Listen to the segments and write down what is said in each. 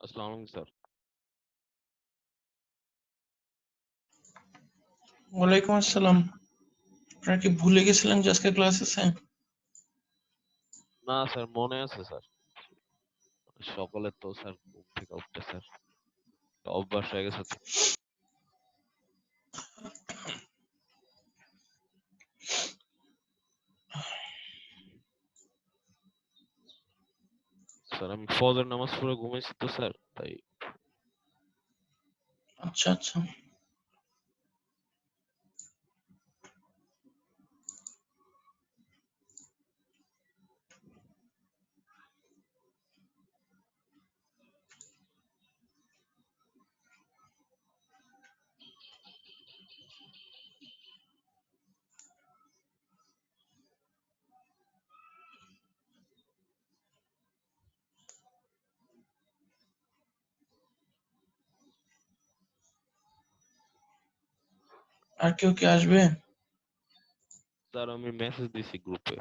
अस्सलाम वालेकुम सर। ওয়ালাইকুম আসসালাম। আপনারা কি ভুলে গেছিলেন যে আজকে ক্লাস আছে? না স্যার, মনে আছে স্যার। সকালে তো স্যার ঘুম থেকে উঠতে স্যার একটা অভ্যাস হয়ে গেছে তো। স্যার আমি ফজর নামাজ পড়ে ঘুমাইছি তো স্যার, তাই। আচ্ছা আচ্ছা। আর কেউ কি আসবে? স্যার আমি মেসেজ দিছি গ্রুপে।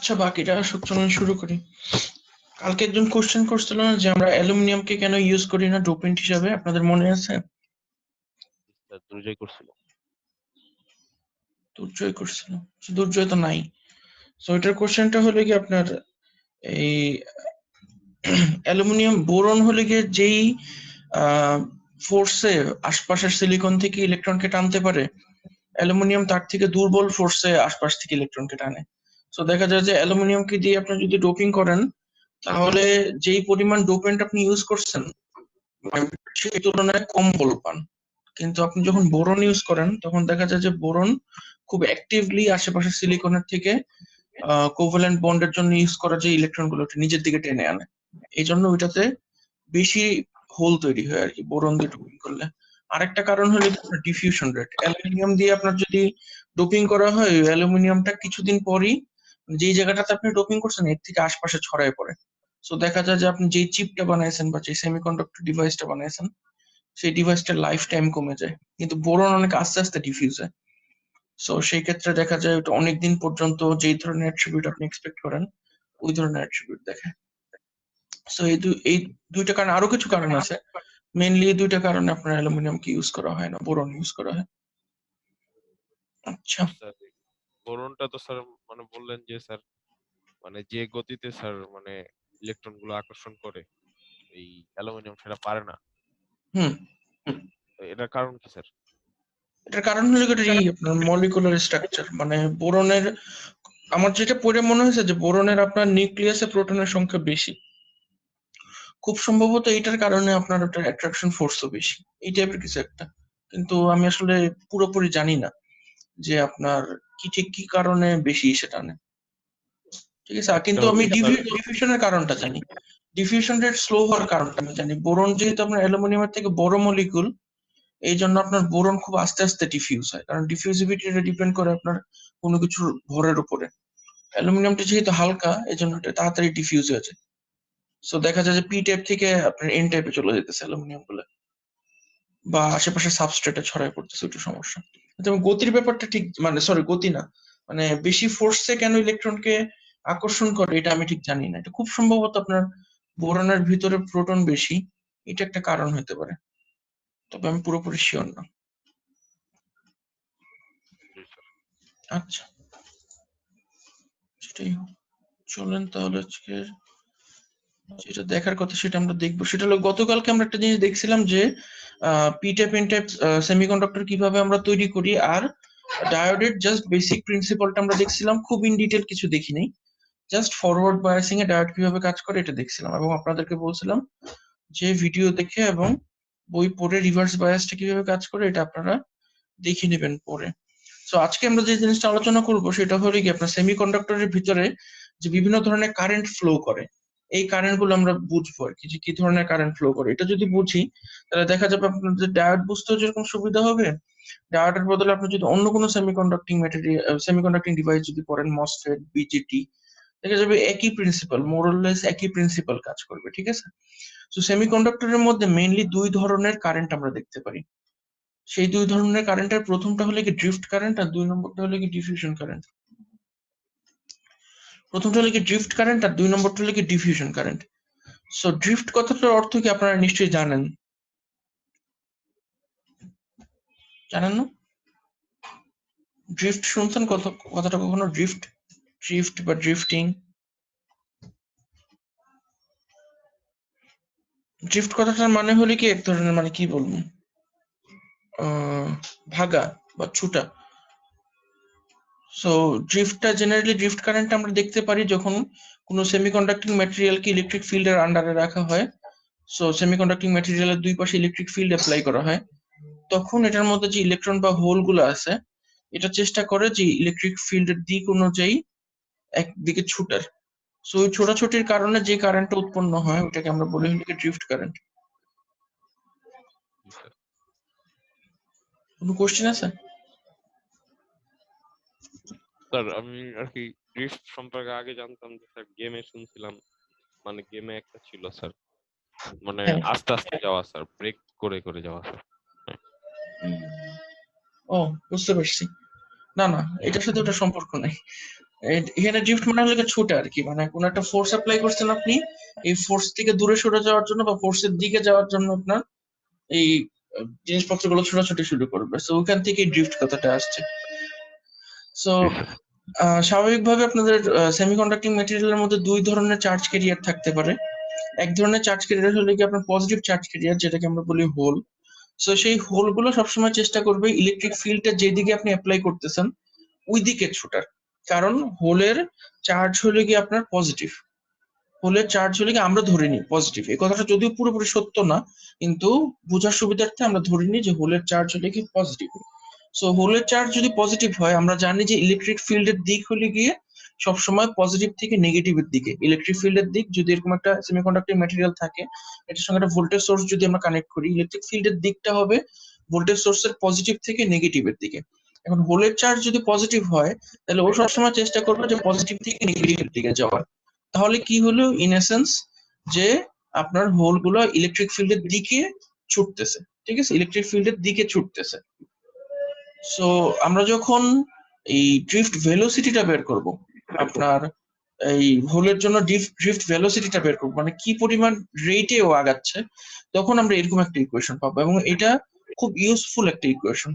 আচ্ছা, বাকিটা চলুন শুরু করি। কালকে একজন কোশ্চেন করছিল না যে আমরা অ্যালুমিনিয়ামকে কেন ইউজ করি না ডোপেন্ট হিসাবে, আপনাদের মনে আছে? স্যার দুর্জয় করছিল। দুর্জয় করছিল। দুর্জয় তো নাই। সো এটার কোশ্চেনটা হলো কি আপনার এই অ্যালুমিনিয়াম বোরন হলে গিয়ে যেই ফোর্সে আশপাশের সিলিকন থেকে ইলেকট্রনকে টানতে পারে, অ্যালুমিনিয়াম তার থেকে দুর্বল ফোর্সে আশপাশ থেকে ইলেকট্রনকে টানে। তো দেখা যায় যে অ্যালুমিনিয়ামকে দিয়ে আপনি যদি ডোপিং করেন, তাহলে যেই পরিমাণ ডোপেন্ট আপনি ইউজ করছেন সেই তুলনায় কম বল পান। কিন্তু আপনি যখন বোরন ইউজ করেন তখন দেখা যায় যে বোরন খুব অ্যাক্টিভলি আশেপাশের সিলিকনের থেকে কোভ্যালেন্ট বন্ডের জন্য ইউজ করা যে ইলেকট্রন গুলোকে নিজের দিকে টেনে আনে। এই জন্য ওইটাতে বেশি হোল তৈরি হয় আর কি বোরন দিয়ে ডোপিং করলে। আরেকটা কারণ হলো কি আপনার ডিফিউশন রেট। অ্যালুমিনিয়াম দিয়ে আপনার যদি ডোপিং করা হয়, ওই অ্যালুমিনিয়ামটা কিছুদিন পরই যেই জায়গাটাতে আপনি ডোপিং করছেন এর থেকে আশপাশে ছড়ায় পড়ে। সো দেখা যায় যে আপনি যেই চিপটা বানাইছেন বা যে সেমিকন্ডাক্টর ডিভাইসটা বানাইছেন সেই ডিভাইসটার লাইফ টাইম কমে যায়, কিন্তু বোরন অনেক আস্তে আস্তে ডিফিউজ হয়। সো সেই ক্ষেত্রে দেখা যায় ওটা অনেকদিন পর্যন্ত যেই ধরনের অ্যাট্রিবিউট আপনি এক্সপেক্ট করেন ওই ধরনের অ্যাট্রিবিউট দেখে। সো এই দুইটা কারণ, আরো কিছু কারণ আছে, মেইনলি এই দুইটা কারণে আপনার অ্যালুমিনিয়ামকে ইউজ করা হয় না, বোরন ইউজ করা হয়। আচ্ছা। আর স্যার বোরনটা তো স্যার মানে বললেন যে স্যার মানে যে গতিতে স্যার মানে ইলেকট্রন গুলো আকর্ষণ করে এই অ্যালুমিনিয়াম সেটা পারে না। হুম। তো এটার কারণ কি স্যার? এটার কারণ হলো কি এই আপনার মলিকুলার স্ট্রাকচার, মানে বোরনের, আমার যেটা পড়ে মনে হয়েছে যে বোরনের আপনার নিউক্লিয়াসে প্রোটনের সংখ্যা বেশি। খুব সম্ভবত এটার কারণে আপনার ওটার অ্যাট্রাকশন ফোর্সও বেশি, এই টাইপের কিছু একটা। কিন্তু আমি আসলে পুরোপুরি জানি না যে আপনার কি ঠিক কি কারণে বেশি সেটা না। ঠিক আছে, একটা কিন্তু আমি হচ্ছে স্যার ডিফিউশনের কারণটা জানি। ডিফিউশন রেট স্লো হওয়ার কারণটা আমি জানি। বোরন যেহেতু আপনার অ্যালুমিনিয়ামের থেকে বড় মলিকুল, এই জন্য আপনার বোরন খুব আস্তে আস্তে ডিফিউজ হয়, কারণ ডিফিউজিভিটিটা ডিপেন্ড করে আপনার কোনো কিছুর ভরের উপরে। অ্যালুমিনিয়ামটা যেহেতু হালকা, এই জন্য এটা তাড়াতাড়ি ডিফিউজ হয়ে যায়। সো দেখা যায় যে পি টাইপ থেকে আপনার এন টাইপে চলে যেতেছে অ্যালুমিনিয়াম গুলো, বা আশেপাশে সাবস্ট্রেটে ছড়ায় পড়তেছে, একটু সমস্যা। তবে গতির ব্যাপারটা ঠিক, মানে সরি গতি না, মানে বেশি ফোর্সে কেন ইলেকট্রনকে আকর্ষণ করে এটা আমি ঠিক জানি না। এটা খুব সম্ভবত আপনার বোরনের ভিতরে প্রোটন বেশি, এটা একটা কারণ হতে পারে, তবে আমি পুরোপুরি শিওর না। জি স্যার। আচ্ছা, সেটাই হোক। চলেন তাহলে আজকে যেটা দেখার কথা সেটা আমরা দেখবো। সেটা হলো গতকালকে আমরা একটা জিনিস দেখছিলাম যে P type N type semiconductor কিভাবে আমরা তৈরি করি, আর ডায়োডের জাস্ট বেসিক প্রিন্সিপালটা আমরা দেখছিলাম, খুব ইন ডিটেল কিছু দেখিনি। জাস্ট ফরওয়ার্ড বায়াসিং এ ডায়োড কিভাবে কাজ করে এটা দেখছিলাম, এবং আপনাদেরকে বলছিলাম যে ভিডিও দেখে এবং বই পড়ে রিভার্স বায়াসটা কিভাবে কাজ করে এটা আপনারা দেখে নেবেন পরে। তো আজকে আমরা যে জিনিসটা আলোচনা করব সেটা হলো কি আপনার সেমিকন্ডাক্টরের ভিতরে যে বিভিন্ন ধরনের কারেন্ট ফ্লো করে, এই কারেন্ট গুলো আমরা বুঝবো আর কি, যে কি ধরনের কারেন্ট ফ্লো করে। এটা যদি বুঝি তাহলে দেখা যাবে আপনাদের ডায়োড বুঝতেও যেরকম সুবিধা হবে, ডায়োডের বদলে আপনি যদি অন্য কোনো সেমিকন্ডাক্টিং ম্যাটেরিয়াল, সেমিকন্ডাক্টিং ডিভাইস যদি পড়েন, মসফেট, বিজিটি, দেখা যাবে একই প্রিন্সিপাল, মোরলেস একই প্রিন্সিপাল কাজ করবে। ঠিক আছে। তো সেমিকন্ডাক্টরের মধ্যে মেইনলি দুই ধরনের কারেন্ট আমরা দেখতে পারি। সেই দুই ধরনের কারেন্টের প্রথমটা হলো কি ড্রিফট কারেন্ট, আর দুই নম্বরটা হলো কি ডিফিউশন কারেন্ট। প্রথমটা হলো কি ড্রিফট কারেন্ট, আর দুই নম্বরটা হলো কি ডিফিউশন কারেন্ট। সো ড্রিফট কথাটার অর্থ কি আপনারা নিশ্চয়ই জানেন, জানেন না? ড্রিফট শুনছেন কথাটা কখনো? ড্রিফট, ড্রিফট বা ড্রিফটিং। ড্রিফট কথাটার মানে হলো কি এক ধরনের, মানে কি বলবো, আহ ভাগা বা ছুটা। সো ড্রিফটটা জেনারেলি, ড্রিফট কারেন্ট আমরা দেখতে পারি যখন কোনো সেমিকন্ডাক্টিং ম্যাটেরিয়ালকে ইলেকট্রিক ফিল্ডের আন্ডারে রাখা হয়। সো সেমিকন্ডাক্টিং ম্যাটেরিয়ালের দুই পাশে ইলেকট্রিক ফিল্ড অ্যাপ্লাই করা হয়, তখন এটার মধ্যে যে ইলেকট্রন বা হোল গুলো আছে এটা চেষ্টা করে যে ইলেকট্রিক ফিল্ডের দিক অনুযায়ী একদিকে ছুটার। সো ওই ছোটাছুটির কারণে যে কারেন্টটা উৎপন্ন হয় ওটাকে আমরা বলি হলো ড্রিফট কারেন্ট। জি স্যার। কোনো কোশ্চেন আছে? স্যার আমি আর কি ড্রিফট সম্পর্কে আগে জানতাম যে স্যার গেমে শুনছিলাম, মানে গেমে একটা ছিল স্যার, মানে হ্যাঁ। আস্তে আস্তে যাওয়া স্যার, ব্রেক করে করে যাওয়া স্যার। হ্যাঁ। ও, বুঝতে পারছি। না না, এটার সাথে ওটা সম্পর্ক নাই। এখানে ড্রিফট মানে হলো ছুটে আর কি, মানে কোন একটা ফোর্স অ্যাপ্লাই করছেন আপনি, এই ফোর্স থেকে দূরে সরে যাওয়ার জন্য বা ফোর্সের দিকে যাওয়ার জন্য আপনার এই জিনিসপত্রগুলো ছোটাছুটি শুরু করবে, সো ওখান থেকে ড্রিফট কথাটা আসছে। সো জি স্যার। স্বাভাবিকভাবে আপনাদের সেমিকন্ডাক্টিং ম্যাটেরিয়ালের মধ্যে দুই ধরনের চার্জ ক্যারিয়ার থাকতে পারে। এক ধরনের চার্জ ক্যারিয়ার হলো কি আপনার পজিটিভ চার্জ ক্যারিয়ার, যেটাকে আমরা বলি হোল। সো সেই হোল গুলো সবসময় চেষ্টা করবে ইলেকট্রিক ফিল্ডটা যেদিকে আপনি অ্যাপ্লাই করতেছেন ওই দিকে ছুটার, কারণ হোলের চার্জ হলে কি আপনার পজিটিভ। হোলের চার্জ হলে কি আমরা ধরে নিই পজিটিভ, এই কথাটা যদিও পুরোপুরি সত্য না, কিন্তু বোঝার সুবিধার্থে আমরা ধরে নিই যে হোলের চার্জ হলে কি পজিটিভ। সো হোলের চার্জ যদি পজিটিভ হয়, আমরা জানি যে ইলেকট্রিক ফিল্ডের দিক হলে গিয়ে সবসময় পজিটিভ থেকে নেগেটিভের দিকে। ইলেকট্রিক ফিল্ডের দিক যদি এরকম একটা সেমিকন্ডাক্টিং ম্যাটেরিয়াল থাকে, এটার সঙ্গে একটা ভোল্টেজ সোর্স যদি আমরা কানেক্ট করি, ইলেকট্রিক ফিল্ডের দিকটা হবে ভোল্টেজ সোর্সের পজিটিভ থেকে নেগেটিভের দিকে। এখন হোলের চার্জ যদি পজিটিভ হয়, তাহলে ও সবসময় চেষ্টা করবে যে পজিটিভ থেকে নেগেটিভের দিকে যাওয়ার। তাহলে কি হলো ইন এসেন্স, যে আপনার হোল গুলো ইলেকট্রিক ফিল্ডের দিকে ছুটতেছে, ঠিক আছে, ইলেকট্রিক ফিল্ডের দিকে ছুটতেছে। সো আমরা যখন এই ড্রিফট ভেলোসিটিটা বের করব, আপনার এই হোলের জন্য ড্রিফট ভেলোসিটিটা বের করব, মানে কি পরিমাণ রেটে ও আগাচ্ছে, তখন আমরা এরকম একটা ইকুয়েশন পাবো, এবং এটা খুব ইউজফুল একটা ইকুয়েশন।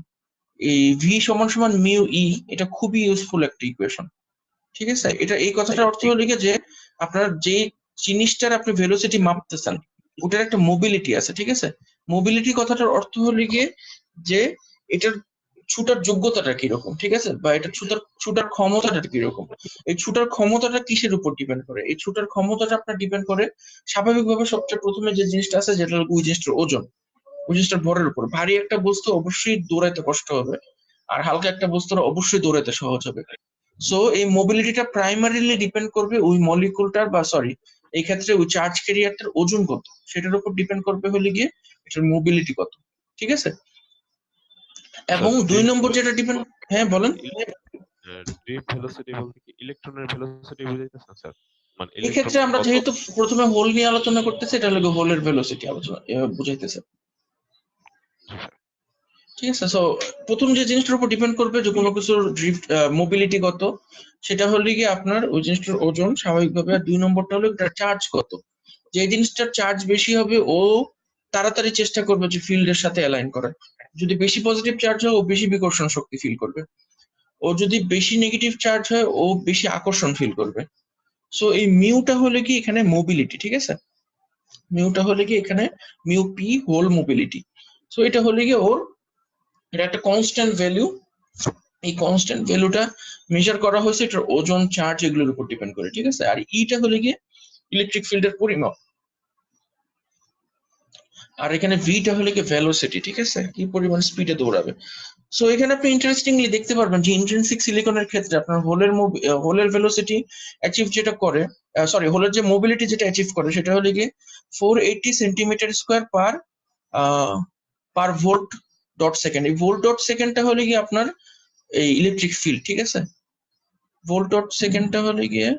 এই ভি সমান সমান মিউ ই, এটা খুবই ইউজফুল একটা ইকুয়েশন, ঠিক আছে। এটা এই কথাটার অর্থ হলো কি যে আপনার যে জিনিসটার আপনি ভেলোসিটি মাপতেছেন ওটার একটা মোবিলিটি আছে, ঠিক আছে। মোবিলিটি কথাটার অর্থ হলো গিয়ে যে এটার ছুটার যোগ্যতাটা কিরকম, ঠিক আছে, বা এটা ছুটার ক্ষমতাটা কিরকম। এই ছুটার ক্ষমতাটা কিসের উপর ডিপেন্ড করে? এই ছুটার ক্ষমতাটা আপনার ডিপেন্ড করে স্বাভাবিকভাবে সবচেয়ে প্রথমে যে জিনিসটা আছে, যেটা ওই জিনিসটার ওজন, ওই জিনিসটার ভরের উপর। ভারী একটা বস্তু অবশ্যই দৌড়াইতে কষ্ট হবে, আর হালকা একটা বস্তুর অবশ্যই দৌড়াইতে সহজ হবে। সো এই মোবিলিটিটা প্রাইমারিলি ডিপেন্ড করবে ওই মলিকুলটার, বা সরি এই ক্ষেত্রে ওই চার্জ ক্যারিয়ারটার ওজন কত, সেটার উপর ডিপেন্ড করবে হলে গিয়ে এটার মোবিলিটি কত, ঠিক আছে। এবং স্যার দুই ড্রিফট নম্বর যেটা ডিপেন্ড, হ্যাঁ বলেন। ড্রিফট ভেলোসিটি বলতে কি ইলেকট্রনের ভেলোসিটি বুঝাইতেছেন স্যার? মানে ইলেকট্রন এক্ষেত্রে আমরা কত? যেহেতু প্রথমে হোল নিয়ে আলোচনা করতেছি, এটা হলো হোলের ভেলোসিটি আলোচনা বুঝাইতেছে, জি স্যার। ঠিক আছে। সো প্রথম যে জিনিসটার উপর ডিপেন্ড করবে যে কোনো কিছুর ড্রিফট মোবিলিটি কত, সেটা হলে গিয়ে আপনার ওই জিনিসটার ওজন স্বাভাবিকভাবে। আর দুই নম্বরটা হলো এটার চার্জ কত। যে জিনিসটার চার্জ বেশি হবে ও তাড়াতাড়ি চেষ্টা করবে যে ফিল্ডের সাথে অ্যালাইন করার। যদি বেশি পজিটিভ চার্জ হয় ও বেশি বিকর্ষণ শক্তি ফিল করবে, ও যদি বেশি নেগেটিভ চার্জ হয় ও বেশি আকর্ষণ ফিল করবে। সো এই মিউটা হলে কি এখানে মোবিলিটি, ঠিক আছে। মিউটা হলে কি এখানে mu p hole mobility. So এটা হলে কি ওর, এটা একটা কনস্ট্যান্ট ভ্যালু। এই কনস্ট্যান্ট ভ্যালুটা মেজার করা হয়েছে এটার ওজন, চার্জ এগুলোর উপর ডিপেন্ড করে, ঠিক আছে। আর ইটা হলে গিয়ে ইলেকট্রিক ফিল্ডের পরিমাপ, আর এখানে ভিটা হলে কি ভেলোসিটি, ঠিক আছে, কি পরিমাণ স্পিডে দৌড়াবে। সো এখানে আপনি ইন্টারেস্টিংলি দেখতে পারবেন যে ইন্ট্রিনসিক সিলিকনের ক্ষেত্রে আপনার হোলের ভেলোসিটি অ্যাচিভ যেটা করে, সরি হোলের যে মোবিলিটি যেটা অ্যাচিভ করে সেটা হলে কি 480 সেন্টিমিটার স্কোয়ার পার ভোল্ট ডট সেকেন্ড। এই ভোল্ট ডট সেকেন্ডটা হলে কি আপনার এই ইলেকট্রিক ফিল্ড, ঠিক আছে। ভোল্ট ডট সেকেন্ডটা হলে গিয়ে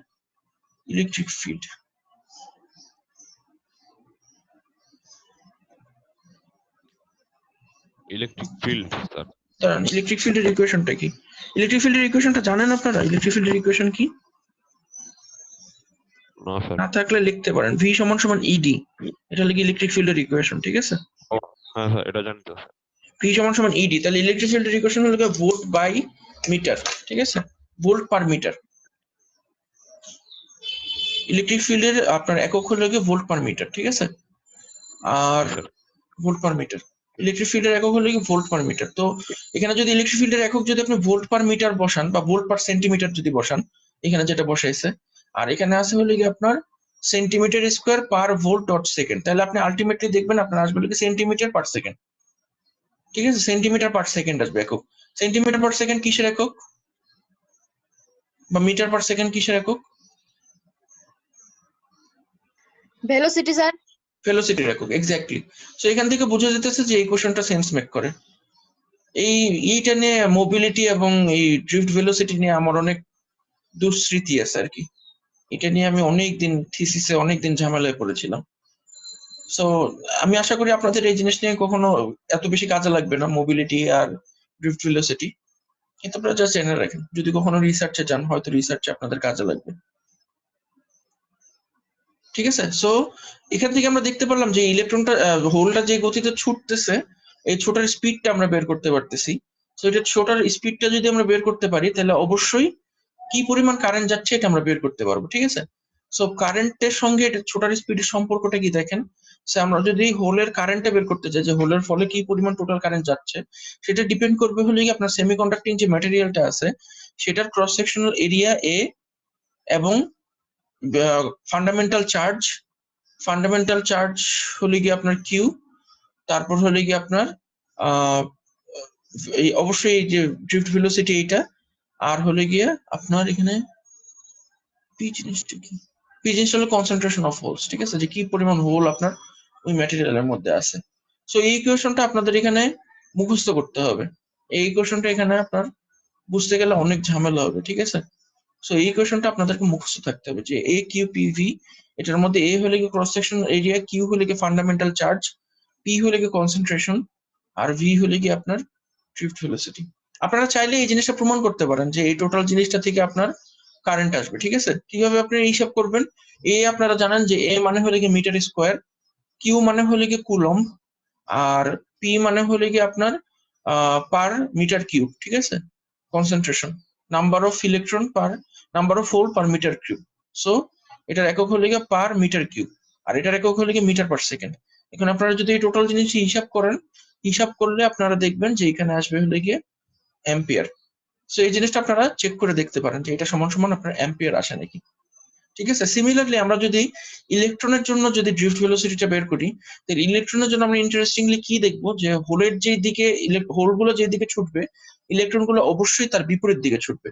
electric field. Electric field sir? দাঁড়ান, ইলেকট্রিক ফিল্ডের ইকুয়েশনটা কি? ইলেকট্রিক ফিল্ডের ইকুয়েশনটা জানেন আপনারা? ইলেকট্রিক ফিল্ডের ইকুয়েশন কি? না স্যার। না থাকলে লিখতে পারেন, ভি সমান সমান ইডি। এটা হলো ইলেকট্রিক ফিল্ডের ইকুয়েশন, ঠিক আছে। ও হ্যাঁ স্যার, এটা জানি তো স্যার। ভি সমান সমান ইডি, তাহলে ইলেকট্রিক ফিল্ডের ইকুয়েশন হলো ভোল্ট বাই মিটার, ঠিক আছে, ভোল্ট পার মিটার। ইলেকট্রিক ফিল্ডের আপনার একক হলো ভোল্ট পার মিটার, ঠিক আছে। আর জি sir. Volt per meter, electric ফিল্ডের একক হলো ভোল্ট পার মিটার। তো এখানে যদি ইলেকট্রিক ফিল্ডের একক যদি আপনি ভোল্ট পার মিটার বসান বা ভোল্ট পার সেন্টিমিটার যদি বসান, এখানে যেটা বসাইছে, আর এখানে আছে হলো কি আপনার সেন্টিমিটার স্কোয়ার পার ভোল্ট ডট সেকেন্ড, তাহলে আপনি আলটিমেটলি দেখবেন আপনার আসবে কি সেন্টিমিটার পার সেকেন্ড, ঠিক আছে। সেন্টিমিটার পার সেকেন্ড আসবে একক। সেন্টিমিটার পার সেকেন্ড কিসের একক, বা মিটার পার সেকেন্ড কিসের একক? Velocity sir. ভেলোসিটির একক, এক্স্যাক্টলি। সো এখান থেকে বোঝা যেতেছে যে এই কোশ্চেনটা সেন্স মেক করে। এইটা নিয়ে মোবিলিটি এবং এই ড্রিফট ভেলোসিটি নিয়ে আমার অনেক দুঃস্মৃতি আছে আর কি। এটা নিয়ে আমি অনেকদিন থিসিসে অনেকদিন ঝামেলায় পড়েছিলাম। সো আমি আশা করি আপনাদের এই জিনিস নিয়ে কখনো এত বেশি কাজে লাগবে না, মোবিলিটি আর ড্রিফট ভেলোসিটি। কিন্তু আপনারা জাস্ট জেনে রাখেন, যদি কখনো রিসার্চে যান হয়তো রিসার্চে আপনাদের কাজে লাগবে। ঠিক আছে, সো এখান থেকে আমরা দেখতে পারলাম যে ইলেকট্রনটা হোলটা যে গতিতে ছুটতেছে, এই ছোটার স্পিডটা আমরা বের করতে পারতেছি। সো এটা ছোটার স্পিডটা যদি আমরা বের করতে পারি তাহলে অবশ্যই কি পরিমাণ কারেন্ট যাচ্ছে এটা আমরা বের করতে পারবো। ঠিক আছে, সো কারেন্টের সঙ্গে এটা ছোটার স্পিডের সম্পর্কটা কি দেখেন। সো আমরা যদি হোলের কারেন্টটা বের করতে চাই যে হোলের ফলে কি পরিমাণ টোটাল কারেন্ট যাচ্ছে, সেটা ডিপেন্ড করবে হলে কি আপনার সেমিকন্ডাক্টিং যে ম্যাটেরিয়ালটা আছে সেটার ক্রস সেকশনাল এরিয়া এ এবং ফান্ডামেন্টাল চার্জ হলে গিয়ে আপনার কিউ, তারপর হলে গিয়ে আপনার এই অবশ্যই এই যে ড্রিফট ভেলোসিটি এইটা, আর হলে গিয়ে আপনার এখানে পি জিনিসটা কি, পি জিনিসটা হলো কনসেন্ট্রেশন অফ হোলস। ঠিক আছে, যে কি পরিমাণ হোল আপনার ওই ম্যাটেরিয়ালের মধ্যে আছে। সো এই ইকুয়েশনটা আপনাদের এখানে মুখস্থ করতে হবে। এই ইকুয়েশনটা এখানে আপনার বুঝতে গেলে অনেক ঝামেলা হবে। ঠিক আছে, সো এই ইকুয়েশনটা আপনাদেরকে মুখস্থ থাকতে হবে যে এ কিউ পি ভি, এটার মধ্যে এ হলে গিয়ে ক্রস সেকশন এরিয়া, কিউ হলে গিয়ে ফান্ডামেন্টাল চার্জ, পি হলে গিয়ে কনসেন্ট্রেশন, আর ভি হলে গিয়ে আপনার ড্রিফট ভেলোসিটি। আপনারা চাইলে এই জিনিসটা প্রমাণ করতে পারেন যে এই টোটাল জিনিসটা থেকে আপনার কারেন্ট আসবে। ঠিক আছে, কিভাবে আপনি হিসাব করবেন, এ আপনারা জানেন যে এ মানে হলে গিয়ে মিটার স্কোয়ার, কিউ মানে হলে গিয়ে কুলম্ব, আর পি মানে হলে গিয়ে আপনার পার মিটার কিউব। ঠিক আছে, concentration, number of electron per number of hole per metre cube. So এটার একক হলে গিয়ে পার মিটার কিউব, আর এটার একক হলে গিয়ে মিটার পার সেকেন্ড। এখন আপনারা যদি এই টোটাল জিনিস হিসাব করেন, হিসাব করলে আপনারা দেখবেন যে এখানে আসবে হলে গিয়ে অ্যাম্পিয়ার। সো এই জিনিসটা আপনারা চেক করে দেখতে পারেন যে এটা সমান সমান আপনার অ্যাম্পিয়ার আসে নাকি। ঠিক আছে, সিমিলারলি আমরা যদি ইলেকট্রনের জন্য যদি ড্রিফট ভেলোসিটিটা বের করি, তাহলে ইলেকট্রনের জন্য আমরা ইন্টারেস্টিংলি কি দেখবো, যে হোলের যে দিকে হোলগুলো যে দিকে ছুটবে, ইলেকট্রনগুলো অবশ্যই তার বিপরীত দিকে ছুটবে,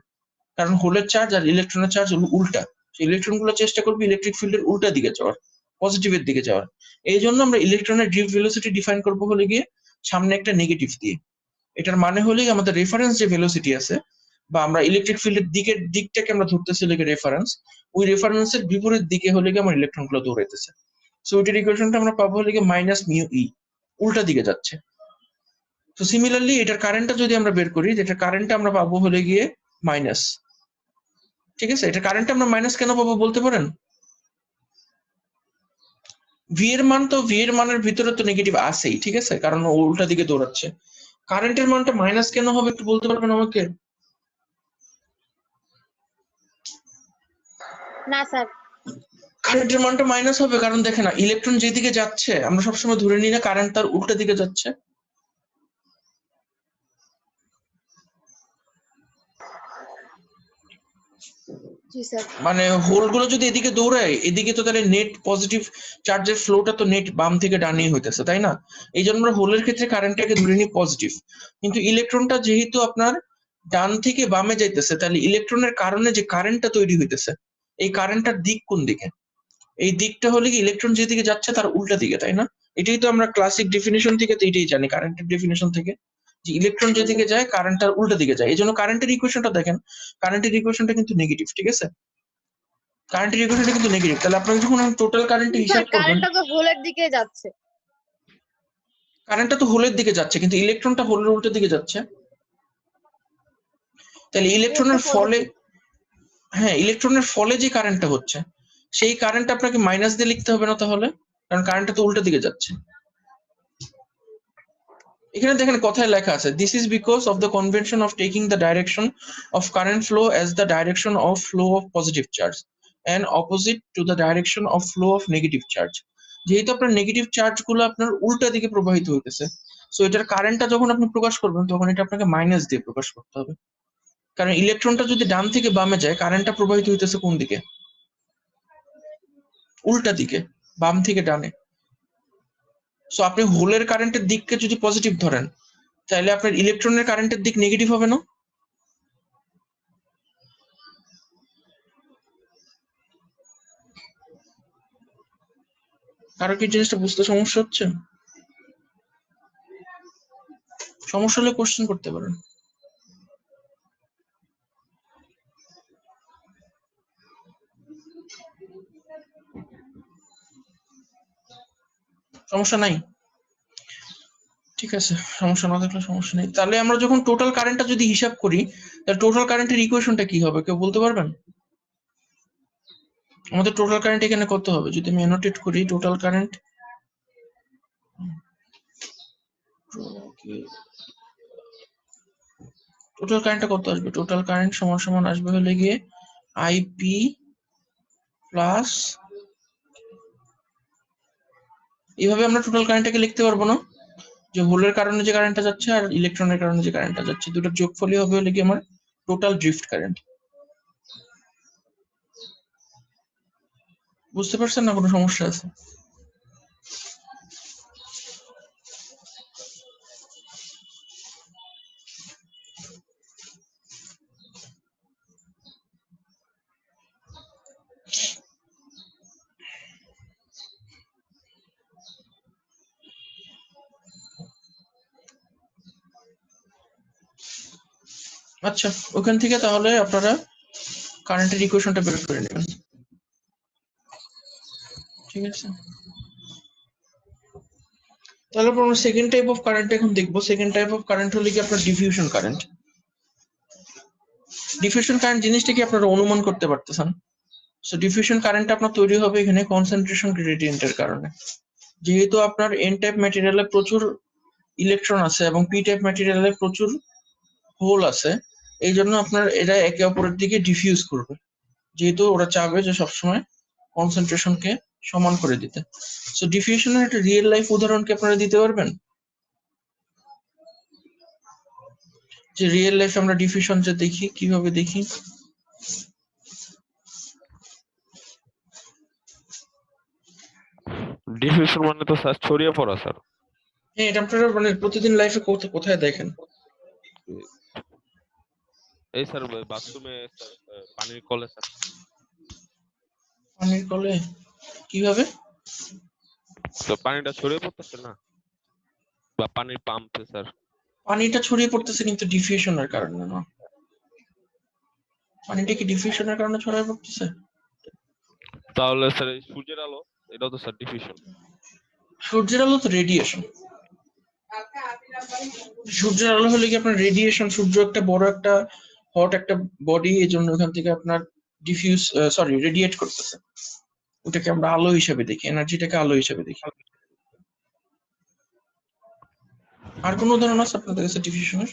কারণ হোলের চার্জ আর ইলেকট্রনের চার্জ উল্টা। ইলেকট্রনগুলো চেষ্টা করবে ইলেকট্রিক ফিল্ডের উল্টা দিকে যাওয়ার, পজিটিভের দিকে যাওয়ার। এই জন্য আমরা ইলেকট্রনের ড্রিফট ভেলোসিটি ডিফাইন করবো হলে গিয়ে সামনে একটা নেগেটিভ দিয়ে। এটার মানে হলেই আমাদের রেফারেন্স যে ভেলোসিটি আছে, বা আমরা ইলেকট্রিক ফিল্ডের দিকটাকে আমরা ধরতেছি হলে রেফারেন্স, ওই রেফারেন্সের বিপরীত দিকে হলে গিয়ে আমার ইলেকট্রন গুলো দৌড়াইতেছে। সো ওইটার ইকুয়েশনটা আমরা পাবো হলে গিয়ে মাইনাস মিউ ই, উল্টা দিকে যাচ্ছে। তো সিমিলারলি এটার কারেন্টটা যদি আমরা বের করি, যেটার কারেন্টটা আমরা পাবো হলে গিয়ে মাইনাস। ঠিক আছে, এটা কারেন্টটা আমরা মাইনাস কেন পাবো বলতে পারেন? ভি এর মানের ভিতরে তো নেগেটিভ আছেই। ঠিক আছে, কারণ ও উল্টা দিকে দৌড়াচ্ছে। কারেন্টের মানটা মাইনাস কেন হবে একটু বলতে পারবেন আমাকে? না স্যার। কারেন্টের মানটা মাইনাস হবে কারণ দেখে না, ইলেকট্রন যেদিকে যাচ্ছে আমরা সবসময় ধরে নিই না কারেন্ট তার উল্টা দিকে যাচ্ছে। জি স্যার। মানে হোল গুলো যদি এদিকে দৌড়ায়, এদিকে তো তাহলে নেট পজিটিভ চার্জের ফ্লোটা তো নেট বাম থেকে ডানে হইতেছে, তাই না? এই জন্য আমরা হোলের ক্ষেত্রে কারেন্টটাকে ধরে নিই পজিটিভ। কিন্তু ইলেকট্রনটা যেহেতু আপনার ডান থেকে বামে যাইতেছে, তাহলে ইলেকট্রনের কারণে যে কারেন্টটা তৈরি হইতেছে, এই কারেন্টটার দিক কোন দিকে? এই দিকটা হলে কি ইলেকট্রন যেদিকে যাচ্ছে তার উল্টা দিকে, তাই না? এটাই তো আমরা ক্লাসিক ডেফিনেশন থেকে তো এটাই জানি, কারেন্টের ডেফিনেশন থেকে, যে ইলেকট্রন যেদিকে যায় কারেন্ট তার উল্টা দিকে যায়। এই জন্য কারেন্টের ইকুয়েশনটা দেখেন, কারেন্টের ইকুয়েশনটা কিন্তু নেগেটিভ। ঠিক আছে, কারেন্টের ইকুয়েশনটা কিন্তু নেগেটিভ। তাহলে আপনারা যখন টোটাল কারেন্টের স্যার হিসাব করবেন, কারেন্টটা তো হোলের দিকে যাচ্ছে। কারেন্টটা তো হোলের দিকে যাচ্ছে কিন্তু ইলেকট্রনটা হোলের উল্টো দিকে যাচ্ছে। তাহলে এর তো ইলেকট্রনের ফলে, পজিটিভ। হ্যাঁ ইলেকট্রনের ফলে যে কারেন্টটা হচ্ছে, সেই কারেন্ট আপনাকে মাইনাস দিয়ে লিখতে হবে না তাহলে? কারণ কারেন্টটা তো উল্টো দিকে যাচ্ছে। এখানে দেখেন কথায় লেখা আছে, this is because of the convention of taking the direction of current flow as the direction of flow of positive charge and opposite to the direction of flow of negative charge. যেহেতু আপনার negative charge গুলো আপনার উল্টা দিকে প্রবাহিত হইতেছে, so এটার কারেন্টটা যখন আপনি প্রকাশ করবেন তখন এটা আপনাকে মাইনাস দিয়ে প্রকাশ করতে হবে। কারণ ইলেকট্রনটা যদি ডান থেকে বামে যায়, কারেন্টটা প্রবাহিত হইতেছে কোন দিকে? উল্টা দিকে, বাম থেকে ডানে। সো আপনি হোলের কারেন্টের দিককে যদি পজিটিভ ধরেন, তাহলে আপনার ইলেকট্রনের কারেন্টের দিক নেগেটিভ হবে না? কারো কি জিনিসটা বুঝতে সমস্যা হচ্ছে? সমস্যা হলে কোশ্চেন করতে পারেন। সমস্যা নাই। ঠিক আছে, সমস্যা না থাকলে সমস্যা নেই। তাহলে আমরা যখন টোটাল কারেন্টটা যদি হিসাব করি, তাহলে টোটাল কারেন্টের ইকুয়েশনটা কি হবে কেউ বলতে পারবেন? আমাদের টোটাল কারেন্ট এখানে কত হবে যদি আমি অ্যানোটেট করি? টোটাল কারেন্ট কত আসবে? টোটাল কারেন্ট সমান সমান আসবে হলে গিয়ে আইপি প্লাস, এইভাবে আমরা টোটাল কারেন্টটাকে লিখতে পারবো না? যে হোলের কারণে যে কারেন্টটা যাচ্ছে আর ইলেকট্রনের কারণে যে কারেন্টটা যাচ্ছে, দুটোর যোগফলই হবে হলে কি আমার টোটাল ড্রিফট কারেন্ট। বুঝতে পারছেন না কোনো সমস্যা আছে? আচ্ছা, ওখান থেকে তাহলে আপনারা কারেন্টের ইকুয়েশনটা বের করে নেবেন। ঠিক আছে, তাহলে আমরা সেকেন্ড টাইপ অফ কারেন্ট এখন দেখবো। সেকেন্ড টাইপ অফ কারেন্ট হলো কি আপনার ডিফিউশন কারেন্ট। ডিফিউশন কারেন্ট জিনিসটা কি আপনারা অনুমান করতে পারতেছেন? সো ডিফিউশন কারেন্ট আপনার তৈরি হবে এখানে কনসেন্ট্রেশন গ্রেডিয়েন্টের কারণে। যেহেতু আপনার এন টাইপ ম্যাটেরিয়ালে প্রচুর ইলেকট্রন আছে এবং পি টাইপ ম্যাটেরিয়ালে প্রচুর হোল আছে, এই জন্য আপনার এরা একে অপরের দিকে ডিফিউজ করবে, যেহেতু ওরা চাবে যে সবসময় কনসেন্ট্রেশনকে সমান করে দিতে। সো ডিফিউশনের একটা রিয়েল লাইফ উদাহরণ কি আপনারা দিতে পারবেন? যে রিয়েল লাইফ আমরা ডিফিউশন যে দেখি, কিভাবে দেখি? ডিফিউশন মানে তো স্যার ছড়িয়ে পড়া স্যার। হ্যাঁ, এটা আপনারা মানে প্রতিদিন লাইফে কোথায় দেখেন? এই স্যার বাথরুমে স্যার, পানির কলে স্যার। পানির কলে কিভাবে? তো পানিটা ছড়িয়ে পড়তেছে না, বা পানির পাম্পে স্যার। পানিটা ছড়িয়ে পড়তেছে কিন্তু ডিফিউশনের কারণে না। পানিটা কি ডিফিউশনের কারণে ছড়িয়ে পড়তেছে? তাহলে স্যার এই সূর্যের আলো, এটাও তো স্যার ডিফিউশন। সূর্যের আলো তো রেডিয়েশন। সূর্যের আলো হলে কি আপনার রেডিয়েশন, সূর্য একটা বড় একটা হট একটা বডি, এই জন্য ওখান থেকে আপনার রেডিয়েট করতেছে। ওটাকে আমরা আলো হিসেবে দেখি, এনার্জিটাকে আলো হিসেবে দেখি। আর কোন উদাহরণ আছে আপনাদের কাছে ডিফিউশনের?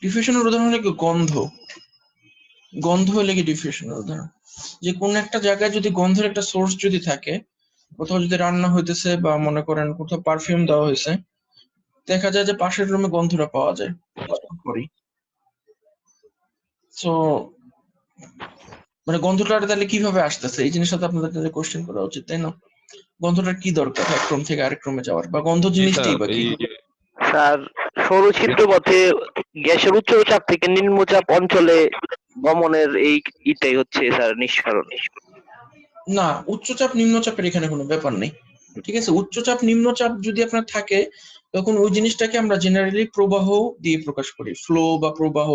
ডিফিউশনের উদাহরণ হলো গন্ধ। গন্ধ হলে কি ডিফিউশনের উদাহরণ? যে কোন একটা জায়গায় যদি গন্ধের একটা সোর্স যদি থাকে, কোথাও যদি রান্না হইতেছে বা মনে করেন কোথাও পারফিউম দেওয়া হয়েছে, দেখা যায় যে পাশের রুমে গন্ধটা পাওয়া যায় কিছুক্ষণ পরেই। তো মানে গন্ধটা তাহলে কিভাবে আসতেছে, এই জিনিসটা তো আপনাদের কোশ্চেন করা উচিত, তাই না? গন্ধটার কি দরকার এক রুম থেকে আরেক রুমে যাওয়ার, বা গন্ধ জিনিসটাই বা কি? স্যার, সৌর ছিদ্রপথে গ্যাসের উচ্চ চাপ থেকে নিম্নচাপ অঞ্চলে গমনের এইটাই হচ্ছে স্যার নিঃসরণ। না, উচ্চচাপ নিম্নচাপের এখানে কোনো ব্যাপার নেই। ঠিক আছে, উচ্চচাপ নিম্নচাপ যদি আপনার থাকে, তখন ওই জিনিসটাকে আমরা জেনারেলি প্রবাহ দিয়ে প্রকাশ করি, ফ্লো বা প্রবাহ।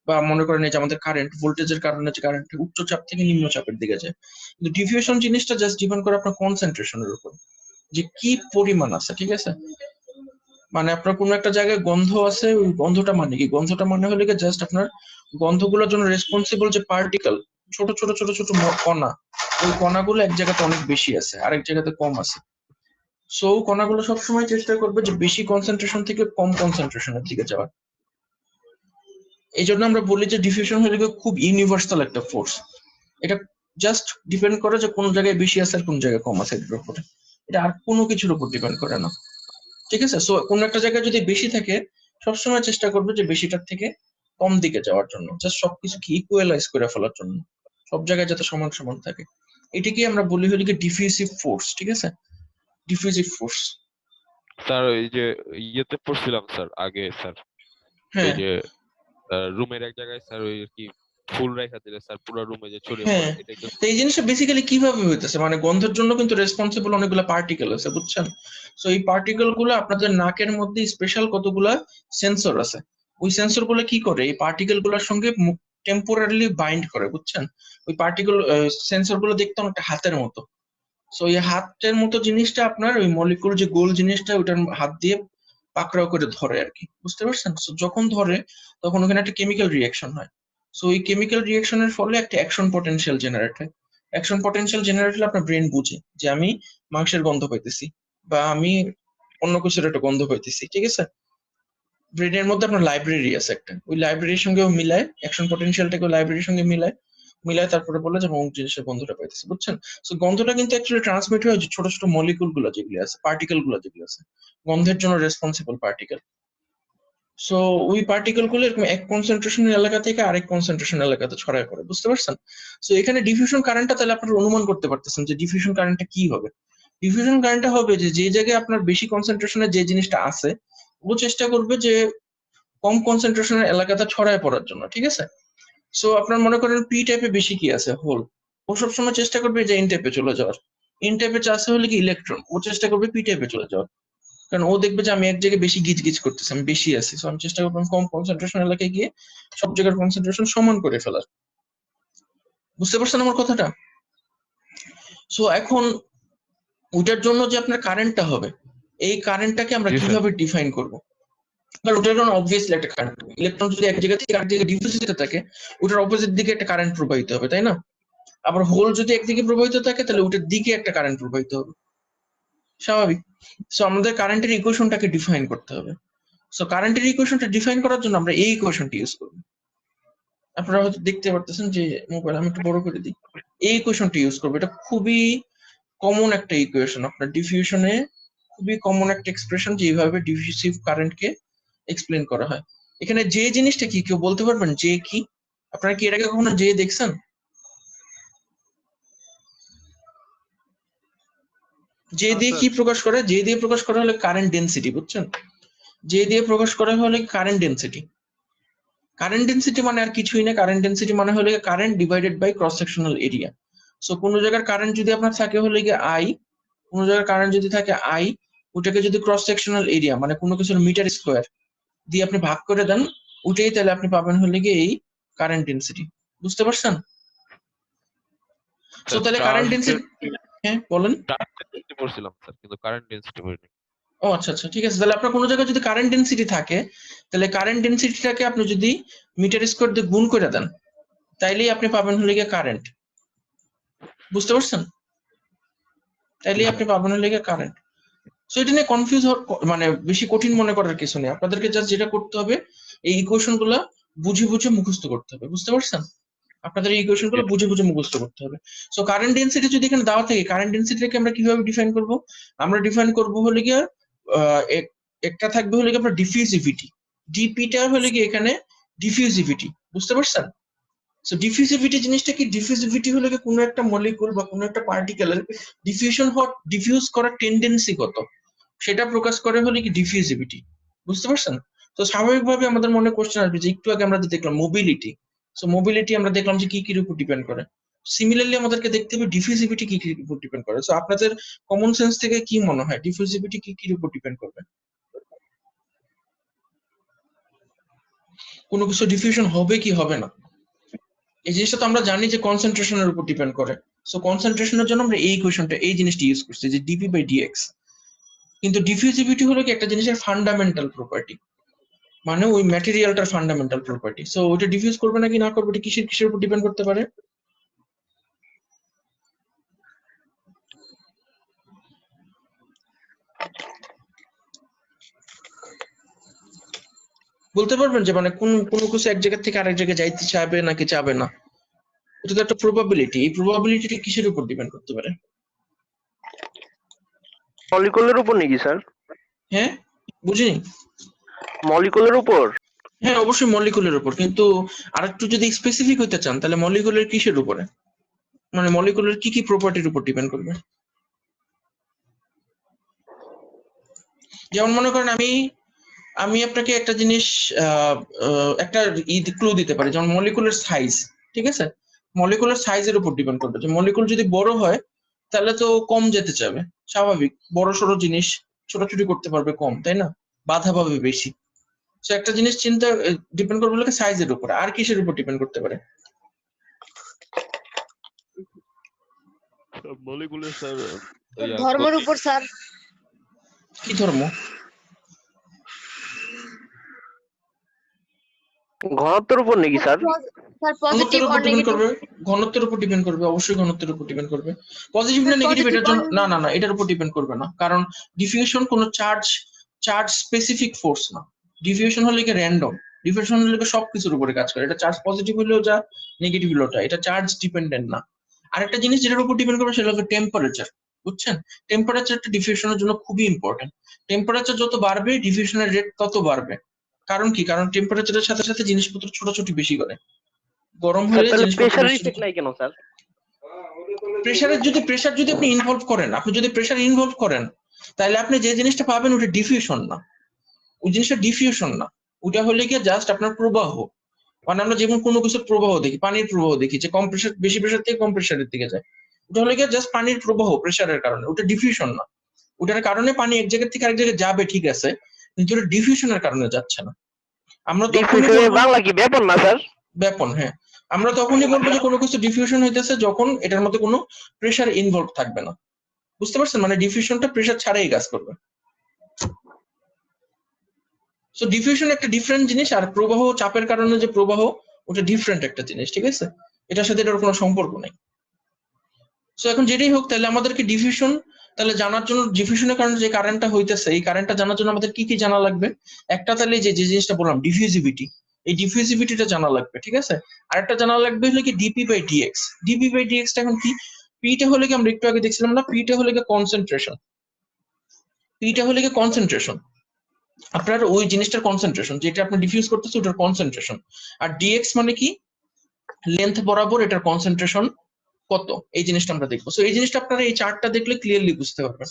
বা মনে করেন এই যে আমাদের কারেন্ট, ভোল্টেজের কারণে যে কারেন্ট উচ্চচাপ থেকে নিম্নচাপের দিকে যায়। কিন্তু ডিফিউশন জিনিসটা জাস্ট ডিপেন্ড করে আপনার কনসেন্ট্রেশনের উপর, যে কি পরিমাণ আছে। ঠিক আছে, মানে আপনার কোনো একটা জায়গায় গন্ধ আছে, ওই গন্ধটা মানে কি? গন্ধটা মানে হলে কি জাস্ট আপনার গন্ধগুলোর জন্য রেসপন্সিবল যে পার্টিকেল, ছোট ছোট ছোট ছোট কণা, ওই কণাগুলো এক জায়গাতে অনেক বেশি আছে, আরেক জায়গাতে কম আছে। সো কণাগুলো সবসময় চেষ্টা করবে যে বেশি কনসেন্ট্রেশন থেকে কম কনসেন্ট্রেশনের দিকে যাওয়ার। এই জন্য আমরা বলি যে ডিফিউশন হলে খুব ইউনিভার্সাল একটা ফোর্স। এটা জাস্ট ডিপেন্ড করে যে কোন জায়গায় বেশি আছে আর কোন জায়গায় কম আছে, এটার উপরে। এটা আর কোনো কিছুর উপর ডিপেন্ড করে না। ঠিক আছে, সো কোন একটা জায়গায় যদি বেশি থাকে, সবসময় চেষ্টা করবে যে বেশিটার থেকে কম দিকে যাওয়ার জন্য, জাস্ট সবকিছুকে ইকুয়ালাইজ করে ফেলার জন্য, সব জায়গায় যাতে সমান সমান থাকে। এটাকে আমরা বলি হলি ডিফিউসিভ ফোর্স। ঠিক আছে, ডিফিউসিভ ফোর্স। স্যার এই যে ইয়েতে পড়ছিলাম স্যার আগে স্যার, এই হ্যাঁ যে রুমের এক জায়গায় স্যার ওই কি ফুল রেখা দিলে স্যার পুরো রুমে যে ছড়িয়ে হ্যাঁ, পড়ে, এটাই তো। তো এই জিনিসটা বেসিক্যালি কিভাবে হইতেছে, মানে গন্ধের জন্য কিন্তু রেসপন্সিবল অনেকগুলো পার্টিকেল আছে, বুঝছেন? সো এই পার্টিকেল গুলো আপনাদের নাকের মধ্যে স্পেশাল কতগুলা সেন্সর আছে। ওই সেন্সর গুলো কি করে, এই পার্টিকেল গুলোর সঙ্গে টেম্পোরারিলি বাইন্ড করে, বুঝছেন? ওই পার্টিকেল সেন্সর গুলো দেখতে অনেকটা হাতের মতো। সো এই হাতের মতো জিনিসটা আপনার ওই মলিকুল যে গোল জিনিসটা ওটার হাত দিয়ে পাকড়াও করে ধরে আর কি, বুঝতে পারছেন? সো যখন ধরে তখন ওখানে একটা কেমিক্যাল রিয়াকশন হয়। সো এই কেমিক্যাল রিয়াকশনের ফলে একটা অ্যাকশন পটেনশিয়াল জেনারেট হয়। অ্যাকশন পটেনশিয়াল জেনারেট হলে আপনার ব্রেন বুঝে যে আমি মাংসের গন্ধ পাইতেছি বা আমি অন্য কিছুর একটা গন্ধ পাইতেছি, ঠিক আছে? ব্রেনের মধ্যে আপনার লাইব্রেরি আছে একটা, ওই লাইব্রেরির সঙ্গেও মিলায়, অ্যাকশন পটেনশিয়ালটাকে লাইব্রেরির সঙ্গে মিলায় তারপরে বলে যে অমুক জিনিসের গন্ধটা পাইতেছে, বুঝছেন? সো গন্ধটা কিন্তু অ্যাকচুয়ালি ট্রান্সমিট হয় যে ছোট ছোট মলিকুল গুলো যেগুলো আছে, পার্টিকেল গুলো যেগুলো আছে, গন্ধের জন্য রেসপন্সিবল পার্টিকেল। সো ওই পার্টিকেল গুলো এরকম এক কনসেন্ট্রেশন এলাকা থেকে আরেক কনসেন্ট্রেশন এলাকাতে ছড়ায় পড়ে, বুঝতে পারছেন? সো এখানে ডিফিউশন কারেন্টটা তাহলে আপনারা অনুমান করতে পারতেছেন যে ডিফিউশন কারেন্টটা কি হবে। ডিফিউশন কারেন্টটা হবে যে যে জায়গায় আপনার বেশি কনসেন্ট্রেশনে যে জিনিসটা আছে ও চেষ্টা করবে যে কম কনসেন্ট্রেশনের এলাকাতে ছড়ায় পড়ার জন্য, ঠিক আছে? সো আপনার মনে করেন পি টাইপে বেশি কি আছে, হোল, ও সবসময় চেষ্টা করবে যে এন টাইপে চলে যাওয়ার। এন টাইপে আছে হলে কি ইলেকট্রন, ও চেষ্টা করবে পি টাইপে চলে যাওয়ার, কারণ ও দেখবে যে আমি এক জায়গায় বেশি গিজ গিজ করতেছি, আমি বেশি আছি, সো আমি চেষ্টা করবো কম কনসেন্ট্রেশন এলাকায় গিয়ে সব জায়গার কনসেন্ট্রেশন সমান করে ফেলার। বুঝতে পারছেন আমার কথাটা? সো এখন ওইটার জন্য যে আপনার কারেন্টটা হবে, এই কারেন্টটাকে আমরা জি স্যার। কিভাবে ডিফাইন করবো? কারণ ওটার জন্য অবভিয়াসলি একটা কারেন্ট, ইলেকট্রন যদি এক জায়গা থেকে আরেক জায়গায় ডিফিউজ হতে থাকে ওটার অপোজিট দিকে একটা কারেন্ট প্রবাহিত হবে, তাই না? আবার হোল যদি একদিকে প্রবাহিত থাকে তাহলে ওটার দিকে একটা কারেন্ট প্রবাহিত হবে, স্বাভাবিক। সো আমাদের কারেন্টের ইকুয়েশনটাকে ডিফাইন করতে হবে। সো কারেন্টের ইকুয়েশনটা ডিফাইন করার জন্য আমরা এই ইকুয়েশনটি ইউজ করব। আপনারা হয়তো দেখতে পারতেছেন যে মোবাইল, আমি একটু বড় করে দিই, এই ইকুয়েশনটি ইউজ করবো। এটা খুবই কমন একটা ইকুয়েশন আপনার ডিফিউশনে, খুবই কমন একটা এক্সপ্রেশন যে এইভাবে ডিফিউসিভ কারেন্টকে এক্সপ্লেন করা হয়। এখানে যে জিনিসটা কি কেউ বলতে পারবেন যে কি? আপনারা কি এর আগে কখনো যে দেখছেন? যে দিয়ে কি প্রকাশ করে? যে দিয়ে প্রকাশ করা হলে কারেন্ট ডেনসিটি, বুঝছেন? যে দিয়ে প্রকাশ করা হলে কারেন্ট ডেনসিটি। কারেন্ট ডেনসিটি মানে আর কিছুই না, কারেন্ট ডেনসিটি মানে হলে current divided by cross sectional area. So কোন জায়গার কারেন্ট যদি আপনার থাকে হলে গিয়ে আই, কোন জায়গার কারেন্ট যদি থাকে আই, ওটাকে যদি ক্রস সেকশনাল এরিয়া মানে কোনো কিছুর মিটার স্কোয়ার দিয়ে আপনি ভাগ করে দেন, ওটাই তাহলে আপনি পাবেন হলে গিয়ে এই কারেন্ট ডেনসিটি। বুঝতে পারছেন? সো তাহলে কারেন্ট ডেনসিটি, হ্যাঁ বলেন। চার্জ ডেনসিটি পড়ছিলাম স্যার, কিন্তু কারেন্ট ডেনসিটি পড়িনি। ও আচ্ছা আচ্ছা, ঠিক আছে। তাহলে আপনার কোনো জায়গায় যদি কারেন্ট ডেনসিটি থাকে, তাহলে কারেন্ট ডেনসিটিটাকে আপনি যদি মিটার স্কোয়ার দিয়ে গুণ করে দেন, তাইলেই আপনি পাবেন হলে গিয়ে কারেন্ট। বুঝতে পারছেন? তাইলেই আপনি পাবেন হলে গিয়ে কারেন্ট। সো এটা নিয়ে কনফিউজ মানে বেশি কঠিন মনে করার কিছু নেই। আপনাদেরকে জাস্ট যেটা করতে হবে এই ইকুয়েশন গুলা বুঝে বুঝে মুখস্থ করতে হবে, বুঝতে পারছেন? আপনাদের এই ইকুয়েশন গুলো বুঝে বুঝে মুখস্থ করতে হবে। সো কারেন্ট ডেনসিটি যদি এখানে দেওয়া থাকে, কারেন্ট ডেনসিটিটাকে আমরা কিভাবে ডিফাইন করব? আমরা ডিফাইন করব হলে গিয়ে একটা থাকবে হলে গিয়ে আপনার ডিফিউজিভিটি, ডিপিটা হলে গিয়ে এখানে ডিফিউজিভিটি, বুঝতে পারছেন? সো ডিফিউজিভিটি জিনিসটা কি? ডিফিউজিভিটি হলো কি কোনো একটা মলিকুল বা কোনো একটা পার্টিকেলের ডিফিউজ করার টেন্ডেন্সি কত সেটা প্রকাশ করে হলে কি ডিফিউজিভিটি, বুঝতে পারছেন? তো স্বাভাবিকভাবে আমাদের মনে কোশ্চেন আসবে যে একটু আগে আমরা যে দেখলাম মোবিলিটি, সো মোবিলিটি আমরা দেখলাম যে কি কির উপর ডিপেন্ড করে। সিমিলারলি আমাদেরকে দেখতে হবে ডিফিউজিভিটি কি কির উপর ডিপেন্ড করে। সো আপনাদের কমন সেন্স থেকে কি মনে হয় ডিফিউজিভিটি কি কির উপর ডিপেন্ড করবে? কোনো কিছু ডিফিউশন হবে কি হবে না, এই জিনিসটা তো আমরা জানি যে কনসেন্ট্রেশনের উপর ডিপেন্ড করে। সো কনসেন্ট্রেশনের জন্য আমরা এই ইকুয়েশনটা, এই জিনিসটা ইউজ করছি যে ডিপি বাই ডিএক্স। কিন্তু ডিফিউজিভিটি হলো কি একটা জিনিসের ফান্ডামেন্টাল প্রপার্টি, মানে ওই ম্যাটেরিয়ালটার ফান্ডামেন্টাল প্রপার্টি। সো ওইটা ডিফিউজ করবে নাকি না করবে এটা কিসের কিসের উপর ডিপেন্ড করতে পারে? বলতে পারবেন যে মানে কোন কোনো কিছু এক জায়গা থেকে আরেক জায়গায় যাইতে চাবে নাকি চাবে না, এটা তো একটা প্রবাবিলিটি। এই প্রবাবিলিটিটা কিসের উপর ডিপেন্ড করতে পারে? মলিকুলের উপর নাকি স্যার? হ্যাঁ, বুঝিনি। মলিকুলের উপর? হ্যাঁ অবশ্যই মলিকুলের উপর, কিন্তু আরেকটু যদি স্পেসিফিক হইতে চান তাহলে মলিকুলের কিসের উপরে, মানে মলিকুলের কি কি প্রপার্টির উপর ডিপেন্ড করবে? যেমন মনে করেন আমি আপনাকে একটা জিনিস একটা ক্লু দিতে পারি, যেমন মলিকুলার সাইজ, ঠিক আছে? মলিকুলার সাইজের উপর ডিপেন্ড করবে, যে মলিকুল যদি বড় হয় তাহলে তো কম যেতে চাবে, স্বাভাবিক। বড় সড়ো জিনিস ছোটাছুটি করতে পারবে কম, তাই না? বাধা পাবে বেশি। সো একটা জিনিস চিন্তা ডিপেন্ড করবে লোকে সাইজের উপর। আর কিসের উপর ডিপেন্ড করতে পারে? মলিকুলে স্যার ধর্মের উপর স্যার। কি ধর্ম? ঘনত্বের উপর নাকি স্যার? স্যার পজিটিভ ঘনত্বের উপর অর ডিপেন্ড নেগেটিভ। করবে, ঘনত্বের উপর ডিপেন্ড করবে, অবশ্যই ঘনত্বের উপর ডিপেন্ড করবে। পজিটিভ না স্যার নেগেটিভ পজিটিভ এটার জন্য না, এটার উপর ডিপেন্ড করবে না, কারণ ডিফিউশন কোনো চার্জ স্পেসিফিক ফোর্স না। ডিফিউশন হলে কি র্যান্ডম, ডিফিউশন হলে কি সবকিছুর উপরে কাজ করে। এটা চার্জ পজিটিভ হলেও যা, নেগেটিভ হলেও তা, এটা চার্জ ডিপেন্ডেন্ট না। আরেকটা জিনিস যেটার উপর ডিপেন্ড করবে সেটা হলো টেম্পারেচার, বুঝছেন? টেম্পারেচারটা ডিফিউশনের জন্য খুবই ইম্পর্টেন্ট। টেম্পারেচার যত বাড়বে ডিফিউশনের রেট তত বাড়বে। কারণ কি? কারণ টেম্পারেচারের সাথে সাথে জিনিসপত্র ছোটাছুটি বেশি করে, গরম স্যার হলে তাহলে জিনিসপত্র প্রেসারের বেশি। ইফেক্ট নাই কেন স্যার? প্রেসার যদি আপনি ইনভলভ করেন, আপনি যদি প্রেসার ইনভলভ করেন, তাহলে আপনি যে জিনিসটা পাবেন ওটা ডিফিউশন না, ওই জিনিসটা ডিফিউশন না, ওটা হলে গিয়ে জাস্ট আপনার প্রবাহ। মানে আমরা যেমন কোনো কিছুর প্রবাহ দেখি, পানির প্রবাহ দেখি, যে কম প্রেসার, বেশি প্রেসার থেকে কম প্রেসারের দিকে যায়, ওটা হলে গিয়ে জাস্ট পানির প্রবাহ প্রেসারের কারণে, ওটা ডিফিউশন না। ওটার কারণে পানি এক জায়গা থেকে আরেক জায়গায় যাবে ঠিক আছে, কিন্তু ওটা ডিফিউশনের কারণে যাচ্ছে না। আমরা তখনই ডিফিউশনের বলবো বাংলা কি ব্যাপন না স্যার? ব্যাপন, হ্যাঁ। আমরা তখনই বলবো যে কোনো কিছু ডিফিউশন হইতেছে যখন এটার মধ্যে কোনো প্রেসার ইনভলভ থাকবে না। বুঝতে পারছেন? মানে ডিফিউশনটা প্রেসার ছাড়াই কাজ করবে। সো ডিফিউশন একটা ডিফারেন্ট জিনিস, আর প্রবাহ চাপের কারণে যে প্রবাহ, ওটা ডিফারেন্ট একটা জিনিস, ঠিক আছে? এটার সাথে এটার কোনো সম্পর্ক নেই। সো এখন যেটাই হোক, তাহলে আমাদেরকে ডিফিউশন তাহলে জানার জন্য, ডিফিউশনের কারণে যে কারেন্টটা হইতেছে, এই কারেন্টটা জানার জন্য আমাদের কি কি জানা লাগবে? একটা তাহলে যে জিনিসটা বললাম ডিফিউজিভিটি, এই ডিফিউজিভিটিটা জানা লাগবে, ঠিক আছে? আরেকটা জানা লাগবে হলো কি dp by dx. Dp by ডিএক্সটা এখন কি? পিটা হলে কি, আমরা একটু আগে দেখছিলাম না, পিটা হলে কি কনসেন্ট্রেশন, পিটা হলে কি কনসেন্ট্রেশন, আপনার ওই জিনিসটার কনসেন্ট্রেশন, যেটা আপনি ডিফিউজ করতেছে ওটার কনসেন্ট্রেশন। আর ডিএক্স মানে কি? লেন্থ বরাবর এটার কনসেন্ট্রেশন কত, এই জিনিসটা আমরা দেখবো। সো এই জিনিসটা আপনারা এই চার্টটা দেখলে ক্লিয়ারলি বুঝতে পারবেন।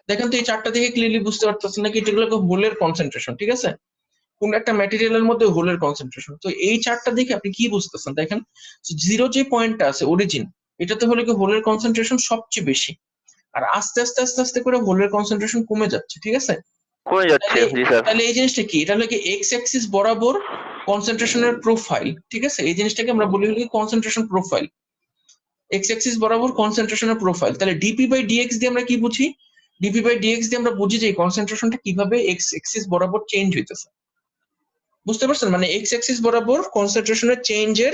দেখেন তো এই চার্টটা দেখে ক্লিয়ারলি বুঝতে পারতেছেন নাকি এগুলো হোলের কনসেন্ট্রেশন, ঠিক আছে? কোন একটা ম্যাটেরিয়ালের মধ্যে হোলের কনসেন্ট্রেশন। তো এই চার্টটা দেখে আপনি কি বুঝতেছেন? দেখেন জিরো যে পয়েন্টটা আছে অরিজিন, এটাতে হলে কি হোলের কনসেন্ট্রেশন সবচেয়ে বেশি, আর আস্তে আস্তে আস্তে আস্তে করে হোলের কনসেন্ট্রেশন কমে যাচ্ছে, ঠিক আছে? কমে যাচ্ছে, জি স্যার। তাহলে এই জিনিসটা কি? এটা হলো কি এক্স অ্যাক্সিস বরাবর কনসেন্ট্রেশনের প্রোফাইল, ঠিক আছে? এই জিনিসটাকে আমরা বলি হলো কনসেন্ট্রেশন প্রোফাইল, এক্স অ্যাক্সিস বরাবর কনসেন্ট্রেশনের প্রোফাইল। তাহলে ডিপি বাই ডিএক্স দিয়ে আমরা কি বুঝি? ডিপি বাই ডিএক্স দিয়ে আমরা বুঝি যে কনসেন্ট্রেশনটা কিভাবে এক্স অ্যাক্সিস বরাবর চেঞ্জ হইতেছে। বুঝতে পারছেন? মানে এক্স অ্যাক্সিস বরাবর কনসেন্ট্রেশনের চেঞ্জের